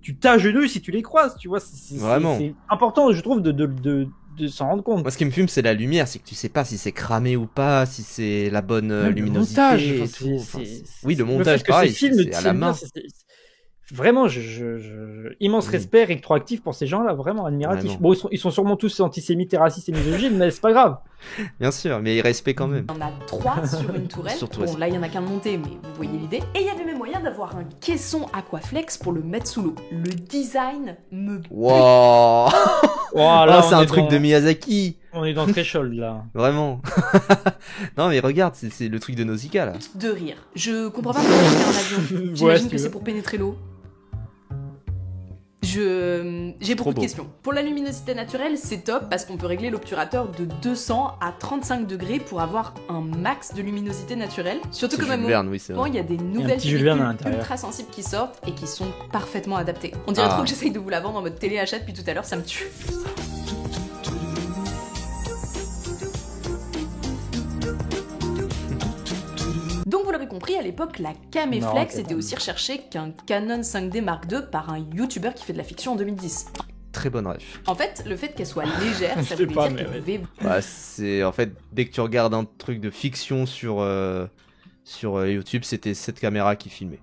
tu t'agenouilles si tu les croises, tu vois. C'est important je trouve de s'en rendre compte. Moi, ce qui me fume, c'est la lumière, c'est que tu sais pas si c'est cramé ou pas, si c'est la bonne luminosité. Oui, le montage, pareil, c'est à la main. Vraiment, immense respect rétroactif pour ces gens-là, vraiment admiratif. Bon, ils sont sûrement tous antisémites et racistes et misogynes, mais c'est pas grave. Bien sûr, mais respect quand même. Il y en a 3 sur une tourelle. Bon, là, il y en a qu'un de monté, mais vous voyez l'idée. Et il y avait même moyen d'avoir un caisson Aquaflex pour le mettre sous l'eau. Le design me... Wow. Là, c'est un truc de Miyazaki. On est dans Threshold, là. Vraiment. Non, mais regarde, c'est le truc de Nausicaa, là. De rire. Je comprends pas pourquoi on fait un avion. J'imagine que c'est pour pénétrer l'eau. J'ai beaucoup de questions. Pour la luminosité naturelle, c'est top parce qu'on peut régler l'obturateur de 200 à 35 degrés pour avoir un max de luminosité naturelle. Surtout que même il y a des nouvelles pellicules ultra sensibles qui sortent et qui sont parfaitement adaptées. On dirait trop que j'essaye de vous la vendre en mode téléachat depuis tout à l'heure, ça me tue. Donc vous l'aurez compris, à l'époque, la caméflex était aussi recherchée qu'un Canon 5D Mark II par un YouTuber qui fait de la fiction en 2010. Très bonne ref. En fait, le fait qu'elle soit légère, ça voulait dire qu'elle pouvait... c'est en fait, dès que tu regardes un truc de fiction sur YouTube, c'était cette caméra qui filmait.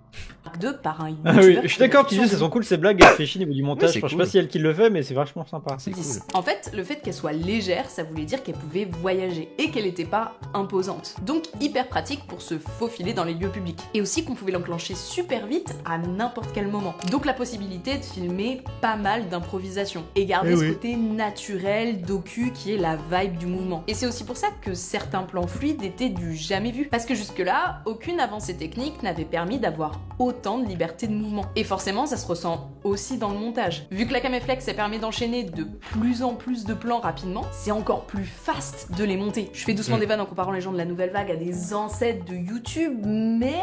Par un oui, je suis d'accord, elles sont cool ces blagues, elles fait chier au niveau du montage. Je sais pas si elle qui le fait, mais c'est vachement sympa. C'est cool. En fait, le fait qu'elle soit légère, ça voulait dire qu'elle pouvait voyager et qu'elle était pas imposante. Donc hyper pratique pour se faufiler dans les lieux publics. Et aussi qu'on pouvait l'enclencher super vite à n'importe quel moment. Donc la possibilité de filmer pas mal d'improvisation et garder ce côté naturel, docu qui est la vibe du mouvement. Et c'est aussi pour ça que certains plans fluides étaient du jamais vu. Parce que jusque-là, aucune avancée technique n'avait permis d'avoir autant de liberté de mouvement. Et forcément, ça se ressent aussi dans le montage. Vu que la caméflex, elle permet d'enchaîner de plus en plus de plans rapidement, c'est encore plus fast de les monter. Je fais doucement des vannes en comparant les gens de la nouvelle vague à des ancêtres de YouTube, mais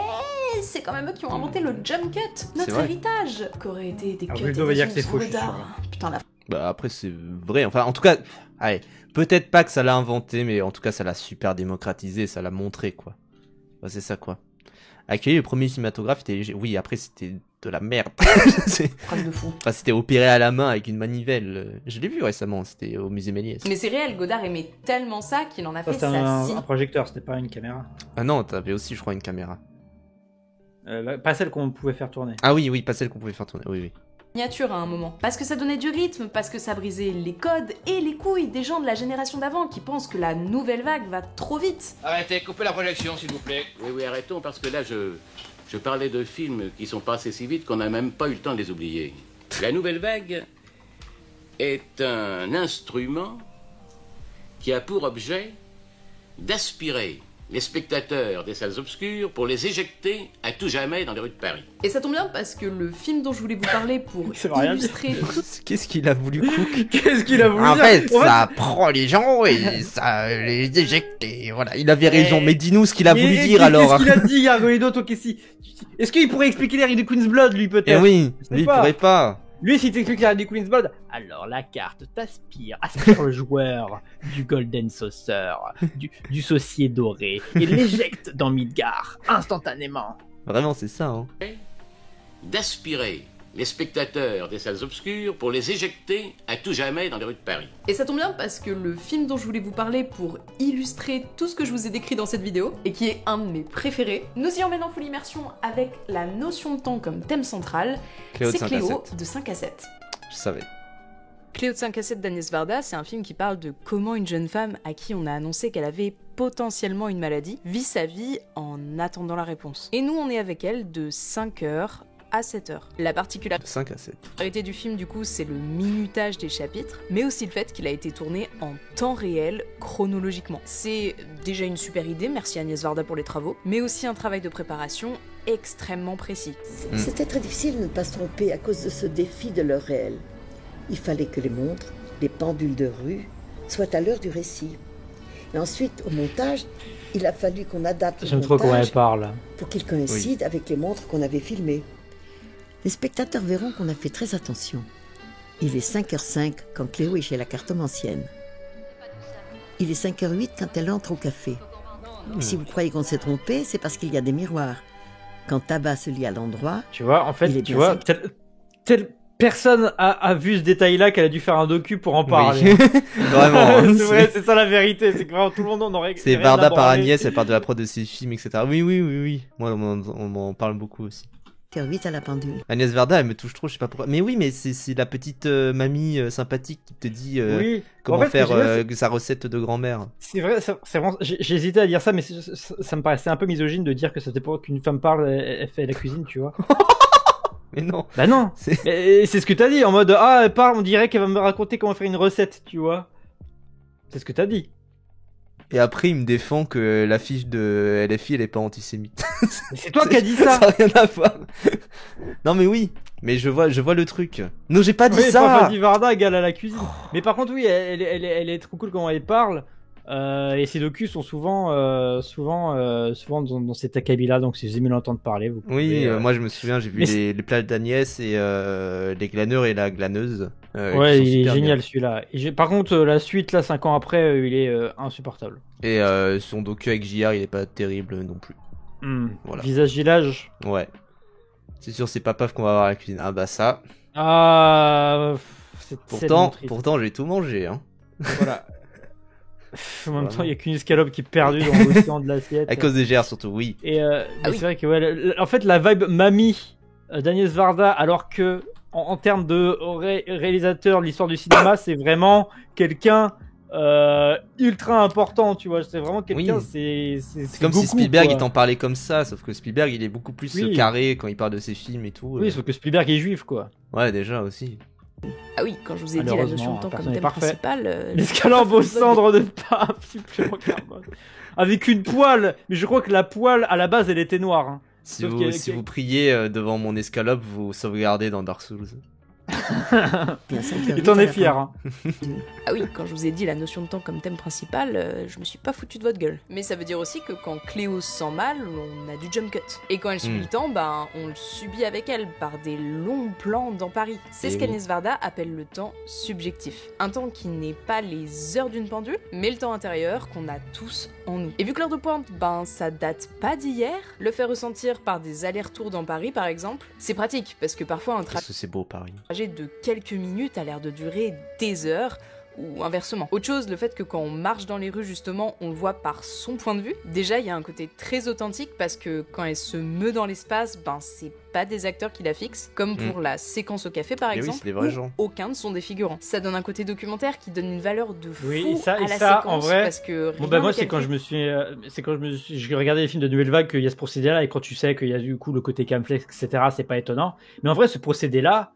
c'est quand même eux qui ont inventé le jump cut, notre héritage, qu'aurait été des cuts d'art. Putain, la... Bah après, c'est vrai. Enfin, en tout cas, allez, peut-être pas que ça l'a inventé, mais en tout cas, ça l'a super démocratisé, ça l'a montré, quoi. Bah, c'est ça, quoi. Accueillir le premier cinématographe était léger. Oui, après c'était de la merde. Phrase de fou. Enfin, c'était opéré à la main avec une manivelle. Je l'ai vu récemment, c'était au musée Méliès. Mais c'est réel, Godard aimait tellement ça qu'il en a fait sa un projecteur, c'était pas une caméra. Ah non, t'avais aussi, je crois, une caméra. Pas celle qu'on pouvait faire tourner. Ah oui, pas celle qu'on pouvait faire tourner, oui. Miniature à un moment. Parce que ça donnait du rythme, parce que ça brisait les codes et les couilles des gens de la génération d'avant qui pensent que la nouvelle vague va trop vite. Arrêtez, coupez la projection s'il vous plaît. Oui, arrêtons, parce que là, je parlais de films qui sont passés si vite qu'on n'a même pas eu le temps de les oublier. La nouvelle vague est un instrument qui a pour objet d'aspirer les spectateurs des salles obscures pour les éjecter à tout jamais dans les rues de Paris. Et ça tombe bien parce que le film dont je voulais vous parler pour illustrer... Qu'est-ce qu'il a voulu Cook? Qu'est-ce qu'il a voulu En dire fait, ça prend les gens et ça les éjecte et voilà. Il avait raison, mais dis-nous ce qu'il a voulu dire alors. Qu'est-ce qu'il a dit, Gargolido? Est-ce qu'il pourrait expliquer les règles du Queen's Blood, lui, peut-être? Eh oui, lui, il pourrait pas. Lui, s'il t'explique les règles du Queen's Blood, alors la carte aspire le joueur du Golden Saucer, du saucier doré, et l'éjecte dans Midgar, instantanément. Vraiment, c'est ça, hein. D'aspirer les spectateurs des salles obscures pour les éjecter à tout jamais dans les rues de Paris. Et ça tombe bien parce que le film dont je voulais vous parler pour illustrer tout ce que je vous ai décrit dans cette vidéo, et qui est un de mes préférés, nous y emmène en full immersion avec la notion de temps comme thème central, c'est Cléo de 5 à 7. Je savais. Cléo de 5 à 7 d'Agnès Varda, c'est un film qui parle de comment une jeune femme à qui on a annoncé qu'elle avait potentiellement une maladie vit sa vie en attendant la réponse. Et nous, on est avec elle de 5h à 7h. La particularité 5 à 7. du film, du coup, c'est le minutage des chapitres, mais aussi le fait qu'il a été tourné en temps réel, chronologiquement. C'est déjà une super idée, merci Agnès Varda pour les travaux, mais aussi un travail de préparation extrêmement précis. C'était très difficile de ne pas se tromper à cause de ce défi de l'heure réelle. Il fallait que les montres, les pendules de rue, soient à l'heure du récit. Et ensuite, au montage, il a fallu qu'on adapte le montage pour qu'il coïncide avec les montres qu'on avait filmées. Les spectateurs verront qu'on a fait très attention. Il est 5h05 quand Cléo est chez la cartomancienne. Il est 5h08 quand elle entre au café. Si vous croyez qu'on s'est trompé, c'est parce qu'il y a des miroirs. Quand Tabac se lit à l'endroit... Tu vois, en fait, telle personne a vu ce détail-là qu'elle a dû faire un docu pour en parler. Oui. Vraiment. C'est vrai, c'est ça la vérité. C'est que vraiment tout le monde en aurait... C'est Varda par Agnès, elle parle de la prod de ses films, etc. Oui. Moi, on m'en parle beaucoup aussi. 8 à la pendule. Agnès Varda, elle me touche trop, je sais pas pourquoi. Mais oui, mais c'est la petite mamie sympathique qui te dit comment faire sa recette de grand-mère. C'est vrai, c'est vraiment... J'hésitais à dire ça, mais ça me paraissait un peu misogyne de dire que c'était pour qu'une femme parle, elle fait la cuisine, tu vois. Mais non. Bah non. C'est ce que t'as dit, en mode elle parle, on dirait qu'elle va me raconter comment faire une recette, tu vois. C'est ce que t'as dit. Et après, il me défend que la fiche de LFI, elle est pas antisémite. Mais c'est toi qui as dit ça. Ça n'a rien à voir. Non, mais oui. Mais je vois le truc. Non, j'ai pas dit ça. Pas dit Varda égale à la cuisine. Mais par contre, oui, elle est trop cool quand elle parle. Et ces docus sont souvent dans cet acabit-là, donc si vous aimez l'entendre parler, vous pouvez... Oui, moi je me souviens, j'ai vu les plages d'Agnès et les glaneurs et la glaneuse. Ouais, il est génial celui-là. Par contre, la suite, là, 5 ans après, il est insupportable. Et son docu avec JR, il est pas terrible non plus. Voilà. Visage Gilage. Ouais. C'est sûr, c'est pas paf qu'on va avoir à la cuisine. Ah bah ça. Pourtant, j'ai tout mangé, hein. Voilà. En même temps, il n'y a qu'une escalope qui est perdue dans l'océan de l'assiette. À cause des GR surtout, oui. Et c'est vrai que en fait, la vibe mamie d'Agnès Varda, alors que en termes de réalisateur de l'histoire du cinéma, c'est vraiment quelqu'un ultra important, tu vois. C'est vraiment quelqu'un, c'est comme Goku, si Spielberg quoi. il t'en parlait comme ça, sauf que Spielberg il est beaucoup plus carré quand il parle de ses films et tout. Oui, sauf que Spielberg est juif, quoi. Ouais, déjà aussi. Ah oui, quand je vous ai dit la notion de temps comme thème principal... L'escalope aux cendres de pape, supplément carbone. Avec une poêle, mais je crois que la poêle, à la base, elle était noire. Hein. Si vous priez devant mon escalope, vous sauvegardez dans Dark Souls. Et t'en es fier. Hein. Ah oui, quand je vous ai dit la notion de temps comme thème principal, je me suis pas foutu de votre gueule. Mais ça veut dire aussi que quand Cléo se sent mal, on a du jump cut. Et quand elle subit le temps, on le subit avec elle par des longs plans dans Paris. C'est ce qu'Agnès Varda appelle le temps subjectif. Un temps qui n'est pas les heures d'une pendule, mais le temps intérieur qu'on a tous en nous. Et vu que l'heure de pointe, ça date pas d'hier, le faire ressentir par des allers-retours dans Paris par exemple, c'est pratique parce que parfois un Parce que c'est beau Paris. trajet de quelques minutes a l'air de durer des heures ou inversement. Autre chose, le fait que quand on marche dans les rues, justement, on le voit par son point de vue. Déjà, il y a un côté très authentique parce que quand elle se meut dans l'espace, ben c'est pas des acteurs qui la fixent, comme pour la séquence au café par exemple, c'est des vrais gens. Aucun ne sont des figurants. Ça donne un côté documentaire qui donne une valeur de fou à la séquence, en vrai, parce que moi c'est quand je me suis j'ai regardé les films de Nouvelle Vague qu'il y a ce procédé là, et quand tu sais qu'il y a du coup le côté camflex, etc., c'est pas étonnant. Mais en vrai, ce procédé là,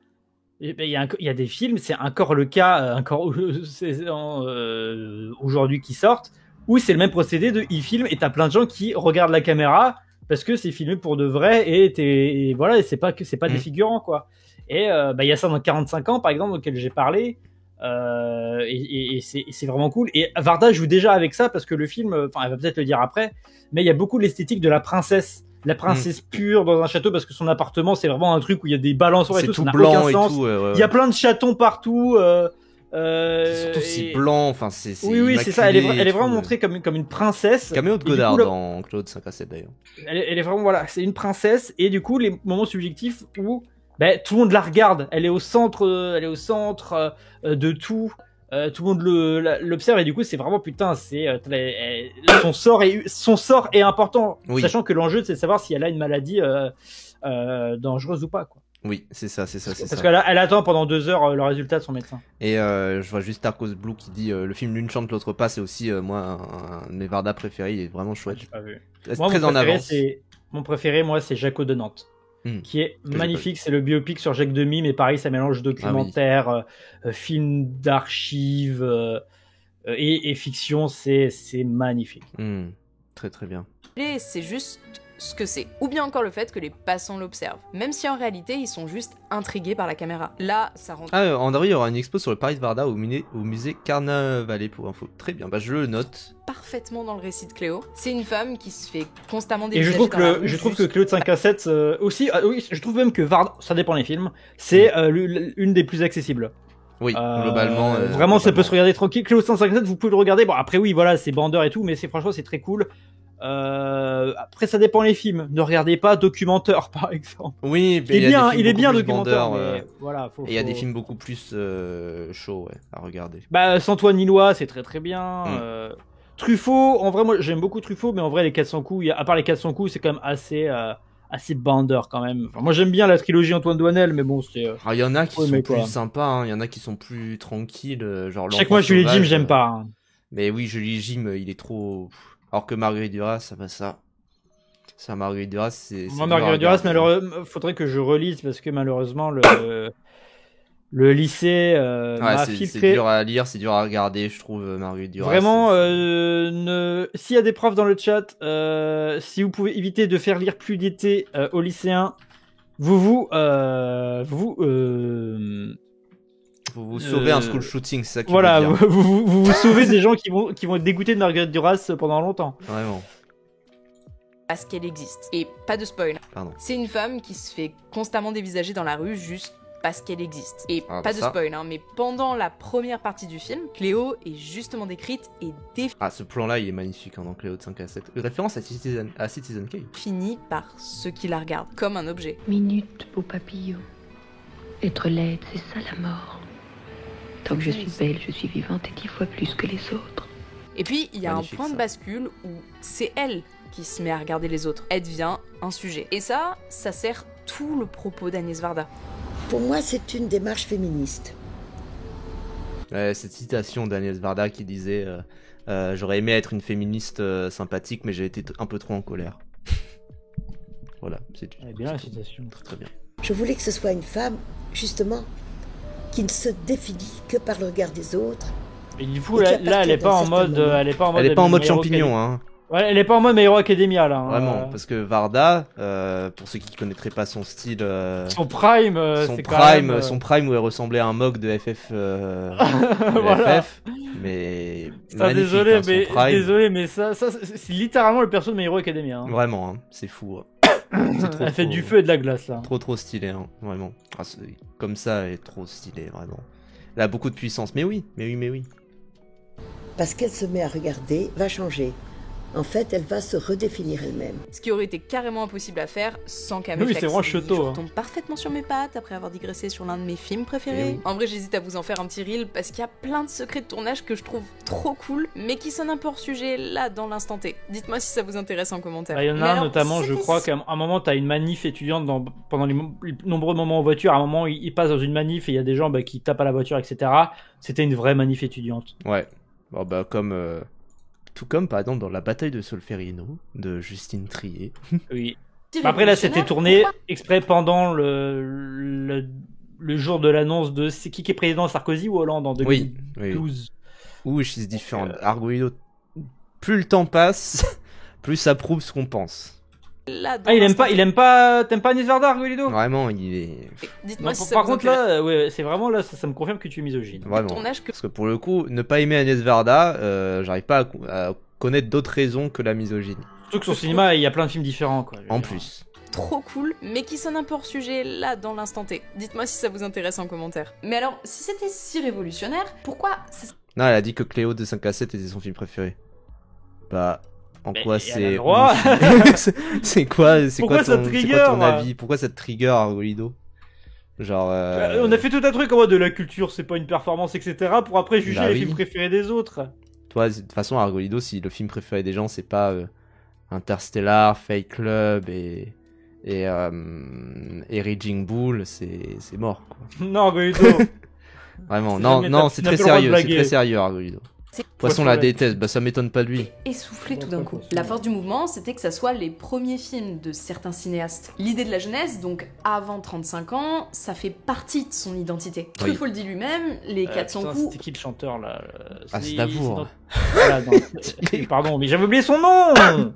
il y a des films, c'est encore le cas aujourd'hui qui sortent, où c'est le même procédé de ils filment et t'as plein de gens qui regardent la caméra parce que c'est filmé pour de vrai et voilà, et c'est pas des figurants quoi. Et il y a ça dans 45 ans par exemple auquel j'ai parlé, et c'est vraiment cool. Et Varda joue déjà avec ça parce que le film, enfin elle va peut-être le dire après, mais il y a beaucoup l'esthétique de la princesse pure dans un château, parce que son appartement c'est vraiment un truc où il y a des balançoires et tout, tout ça n'a blanc aucun et sens. tout. Il y a plein de chatons partout. Surtout si blanc, enfin c'est oui c'est ça, elle est vraiment montrée comme une princesse. Caméo de Godard dans Claude 5 à 7 d'ailleurs. Elle est vraiment, voilà, c'est une princesse, et du coup les moments subjectifs où tout le monde la regarde, elle est au centre de tout. Tout le monde l'observe, et du coup c'est vraiment putain, c'est son sort est important, sachant que l'enjeu c'est de savoir si elle a une maladie dangereuse ou pas quoi. Oui, c'est ça. Parce qu'elle attend pendant 2 heures le résultat de son médecin. Et je vois juste Tarkos Blue qui dit le film L'une chante l'autre pas, c'est aussi moi un de mes Varda préférés, il est vraiment chouette. J'ai pas vu. Moi, très en avance. Mon préféré, moi, c'est Jaco de Nantes. Qui est magnifique, c'est le biopic sur Jacques Demy, mais pareil, ça mélange documentaire, film d'archives et fiction, c'est magnifique. Très très bien. Et c'est juste ce que c'est. Ou bien encore le fait que les passants l'observent, même si en réalité ils sont juste intrigués par la caméra. Là, ça rend... André, il y aura une expo sur le Paris de Varda au musée Carnavalet pour info. Très bien, je le note. Parfaitement dans le récit de Cléo. C'est une femme qui se fait constamment dévisager. Et je trouve que Cléo de 5 à 7 aussi, oui, je trouve même que Varda, ça dépend des films, c'est une des plus accessibles. Oui, globalement. Vraiment, ça peut se regarder tranquille. Cléo de 5 à 7, vous pouvez le regarder. Bon, après, oui, voilà, c'est bandeur et tout, mais franchement, c'est très cool. Après, ça dépend les films. Ne regardez pas Documentaire, par exemple. Oui, il est bien Documentaire, mais voilà. Et il y a des films beaucoup plus chauds à regarder. Sans-toi Nilois, c'est très très bien. Truffaut, en vrai, moi j'aime beaucoup Truffaut, mais en vrai, les 400 coups, à part les 400 coups, c'est quand même assez bandeur quand même. Enfin, moi j'aime bien la trilogie Antoine Douanel, mais bon, c'est. Il y en a qui sont plus sympas, il y en a qui sont plus tranquilles, genre. Chaque mois, Julie Jim, j'aime pas. Mais oui, Julie Jim, il est trop. Alors que Marguerite Duras, ça Marguerite Duras, c'est. Moi, Marguerite Duras, malheureusement, faudrait que je relise parce que malheureusement, le lycée m'a filtré. C'est dur à lire, c'est dur à regarder, je trouve, Marguerite Duras. Vraiment, s'il y a des profs dans le chat, si vous pouvez éviter de faire lire plus d'été aux lycéens, vous sauvez un school shooting, c'est ça qui voilà, veut dire. vous sauvez des gens qui vont être dégoûtés de Marguerite Duras pendant longtemps. Vraiment. Parce qu'elle existe. Et pas de spoil. Pardon. C'est une femme qui se fait constamment dévisager dans la rue juste parce qu'elle existe. Et pas de spoil, mais pendant la première partie du film, Cléo est justement décrite et ce plan-là, il est magnifique dans Cléo de 5 à 7. Une référence à Citizen Kane. Fini par ceux qui la regardent, comme un objet. Minute, beau papillon. Être laide, c'est ça la mort. Tant que je suis belle, je suis vivante et 10 fois plus que les autres. Et puis, il y a un point de bascule où c'est elle qui se met à regarder les autres. Elle devient un sujet. Et ça sert tout le propos d'Agnès Varda. Pour moi, c'est une démarche féministe. Cette citation d'Agnès Varda qui disait j'aurais aimé être une féministe sympathique, mais j'ai été un peu trop en colère. Voilà, c'est bien la citation. Très, très bien. Je voulais que ce soit une femme, justement, qui ne se définit que par le regard des autres. Et du coup, là, elle est pas en mode, elle est pas en mode champignon, hein. Ouais, elle est pas en mode My Hero Academia là. Vraiment, parce que Varda, pour ceux qui connaîtraient pas son style, son prime où elle ressemblait à un mock de FF, voilà. FF, mais désolé, mais ça c'est littéralement le perso de My Hero Academia. Hein. Vraiment, hein, c'est fou. Elle fait du feu et de la glace là. Trop stylé, hein, vraiment. Comme ça, elle est trop stylée, vraiment. Elle a beaucoup de puissance, mais oui. Parce qu'elle se met à regarder, va changer. En fait, elle va se redéfinir elle-même. Ce qui aurait été carrément impossible à faire sans Caméflex. Oui, c'est vraiment château. Je tombe parfaitement sur mes pattes après avoir digressé sur l'un de mes films préférés. Oui. En vrai, j'hésite à vous en faire un petit reel parce qu'il y a plein de secrets de tournage que je trouve trop cool, mais qui sonnent un peu hors sujet là dans l'instant T. Dites-moi si ça vous intéresse en commentaire. Il y en a un notamment, je crois qu'à un moment, t'as une manif étudiante pendant les nombreux moments en voiture. À un moment, il passe dans une manif et il y a des gens qui tapent à la voiture, etc. C'était une vraie manif étudiante. Ouais. Bon, tout comme par exemple dans la bataille de Solferino de Justine Triet. Oui. Après là, c'était tourné exprès pendant le jour de l'annonce de c'est qui est président, Sarkozy ou Hollande en 2012. Oui, she's different. Arguido, plus le temps passe, plus ça prouve ce qu'on pense. Là, t'aimes pas Agnès Varda, Arguido? Vraiment, il est. Dites-moi si ça par vous contre là, ouais, c'est vraiment là, ça me confirme que tu es misogyne. Vraiment. Parce que pour le coup, ne pas aimer Agnès Varda, j'arrive pas à connaître d'autres raisons que la misogynie. Surtout que son cinéma, il y a plein de films différents, quoi. En plus. Trop cool, mais qui sonne un peu hors sujet là dans l'instant T. Dites-moi si ça vous intéresse en commentaire. Mais alors, si c'était si révolutionnaire, pourquoi ça... Non, elle a dit que Cléo de 5 à 7 était son film préféré. Bah, en quoi c'est... c'est quoi ton avis? Pourquoi ça te trigger, Arguido? Genre... On a fait tout un truc en mode de la culture, c'est pas une performance, etc. pour après juger les films préférés des autres. Toi, de toute façon, Arguido, si le film préféré des gens, c'est pas Interstellar, Fight Club et Raging Bull, c'est mort, quoi. Non, Arguido. Vraiment, non, c'est très sérieux, Arguido. Poisson la déteste, bah ça m'étonne pas de lui. Essoufflé tout d'un coup. La force du mouvement, c'était que ça soit les premiers films de certains cinéastes. L'idée de la jeunesse, donc avant 35 ans, ça fait partie de son identité. Truffaut le dit lui-même, les 400 coups... C'était qui le chanteur, là? Aznavour. Voilà, pardon, mais j'avais oublié son nom.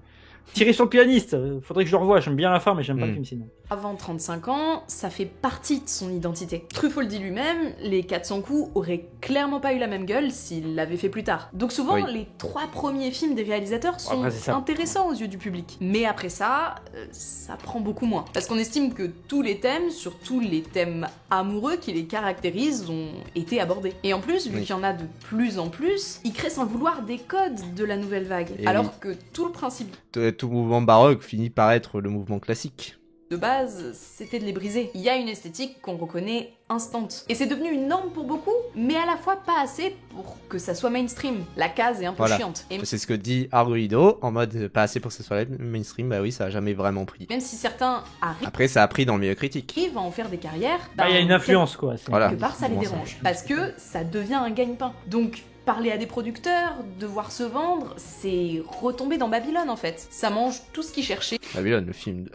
Tirer sur le pianiste, faudrait que je le revoie, j'aime bien la fin mais j'aime pas le film sinon. Avant 35 ans, ça fait partie de son identité. Truffaut le dit lui-même, les 400 coups auraient clairement pas eu la même gueule s'il l'avait fait plus tard. Donc souvent, les 3 premiers films des réalisateurs sont intéressants aux yeux du public. Mais après ça, ça prend beaucoup moins. Parce qu'on estime que tous les thèmes, surtout les thèmes amoureux qui les caractérisent, ont été abordés. Et en plus, vu qu'il y en a de plus en plus, ils créent sans le vouloir des codes de la nouvelle vague. Alors que tout le principe... Tout mouvement baroque finit par être le mouvement classique. De base, c'était de les briser. Il y a une esthétique qu'on reconnaît instant. Et c'est devenu une norme pour beaucoup, mais à la fois pas assez pour que ça soit mainstream. La case est un peu chiante. Et c'est ce que dit Arguido, en mode pas assez pour que ça soit mainstream, bah oui, ça a jamais vraiment pris. Même si certains arrivent... Après, ça a pris dans le milieu critique. Ils vont en faire des carrières... il y a une influence, quoi. Quelque part, ça les dérange. Parce que ça devient un gagne-pain. Donc... Parler à des producteurs, devoir se vendre, c'est retomber dans Babylone en fait. Ça mange tout ce qu'ils cherchaient. Babylone, le film.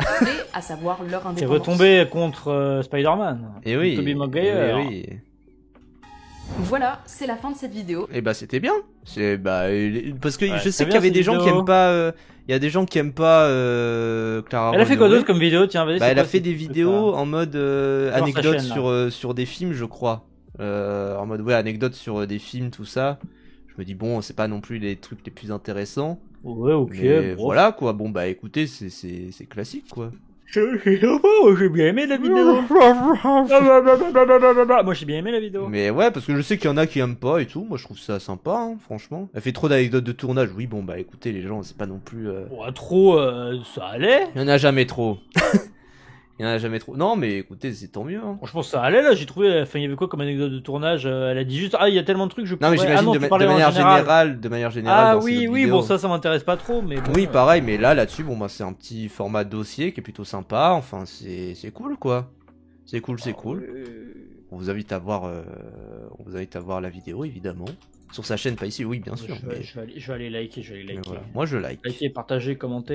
À savoir leur indépendance. C'est retomber contre Spider-Man. Et oui. Tobey Maguire. Et oui. Voilà, c'est la fin de cette vidéo. Et bah c'était bien. Parce que je sais qu'il y avait des gens qui aiment pas. Il y a des gens qui aiment pas Clara. Elle a fait quoi d'autre comme vidéo? Tiens, vas-y. Elle a fait des vidéos en mode anecdote sur des films, je crois. En mode anecdote sur des films, tout ça. Je me dis bon, c'est pas non plus les trucs les plus intéressants. Ouais, ok. Mais voilà quoi. Bon bah écoutez, c'est classique quoi. J'ai bien aimé la vidéo. Moi j'ai bien aimé la vidéo. Mais ouais, parce que je sais qu'il y en a qui aiment pas et tout. Moi je trouve ça sympa, hein, franchement. Elle fait trop d'anecdotes de tournage. Oui, bon bah écoutez, les gens, c'est pas non plus. Trop, ça allait. Il y en a jamais trop. Il y en a jamais trop. Non, mais écoutez, c'est tant mieux. Hein. Franchement, ça allait là. J'ai trouvé. Enfin, il y avait quoi comme anecdote de tournage? Elle a dit juste il y a tellement de trucs. Non, mais j'imagine de manière générale. Ah oui, bon, ça m'intéresse pas trop, mais. Bon, oui, pareil, mais là-dessus, bon, bah, c'est un petit format dossier qui est plutôt sympa. Enfin, c'est cool, quoi. C'est cool. On vous invite à voir la vidéo, évidemment. Sur sa chaîne, pas ici, oui, bien sûr. Je vais aller liker, Voilà. Moi, je like. Liker, partager, commenter.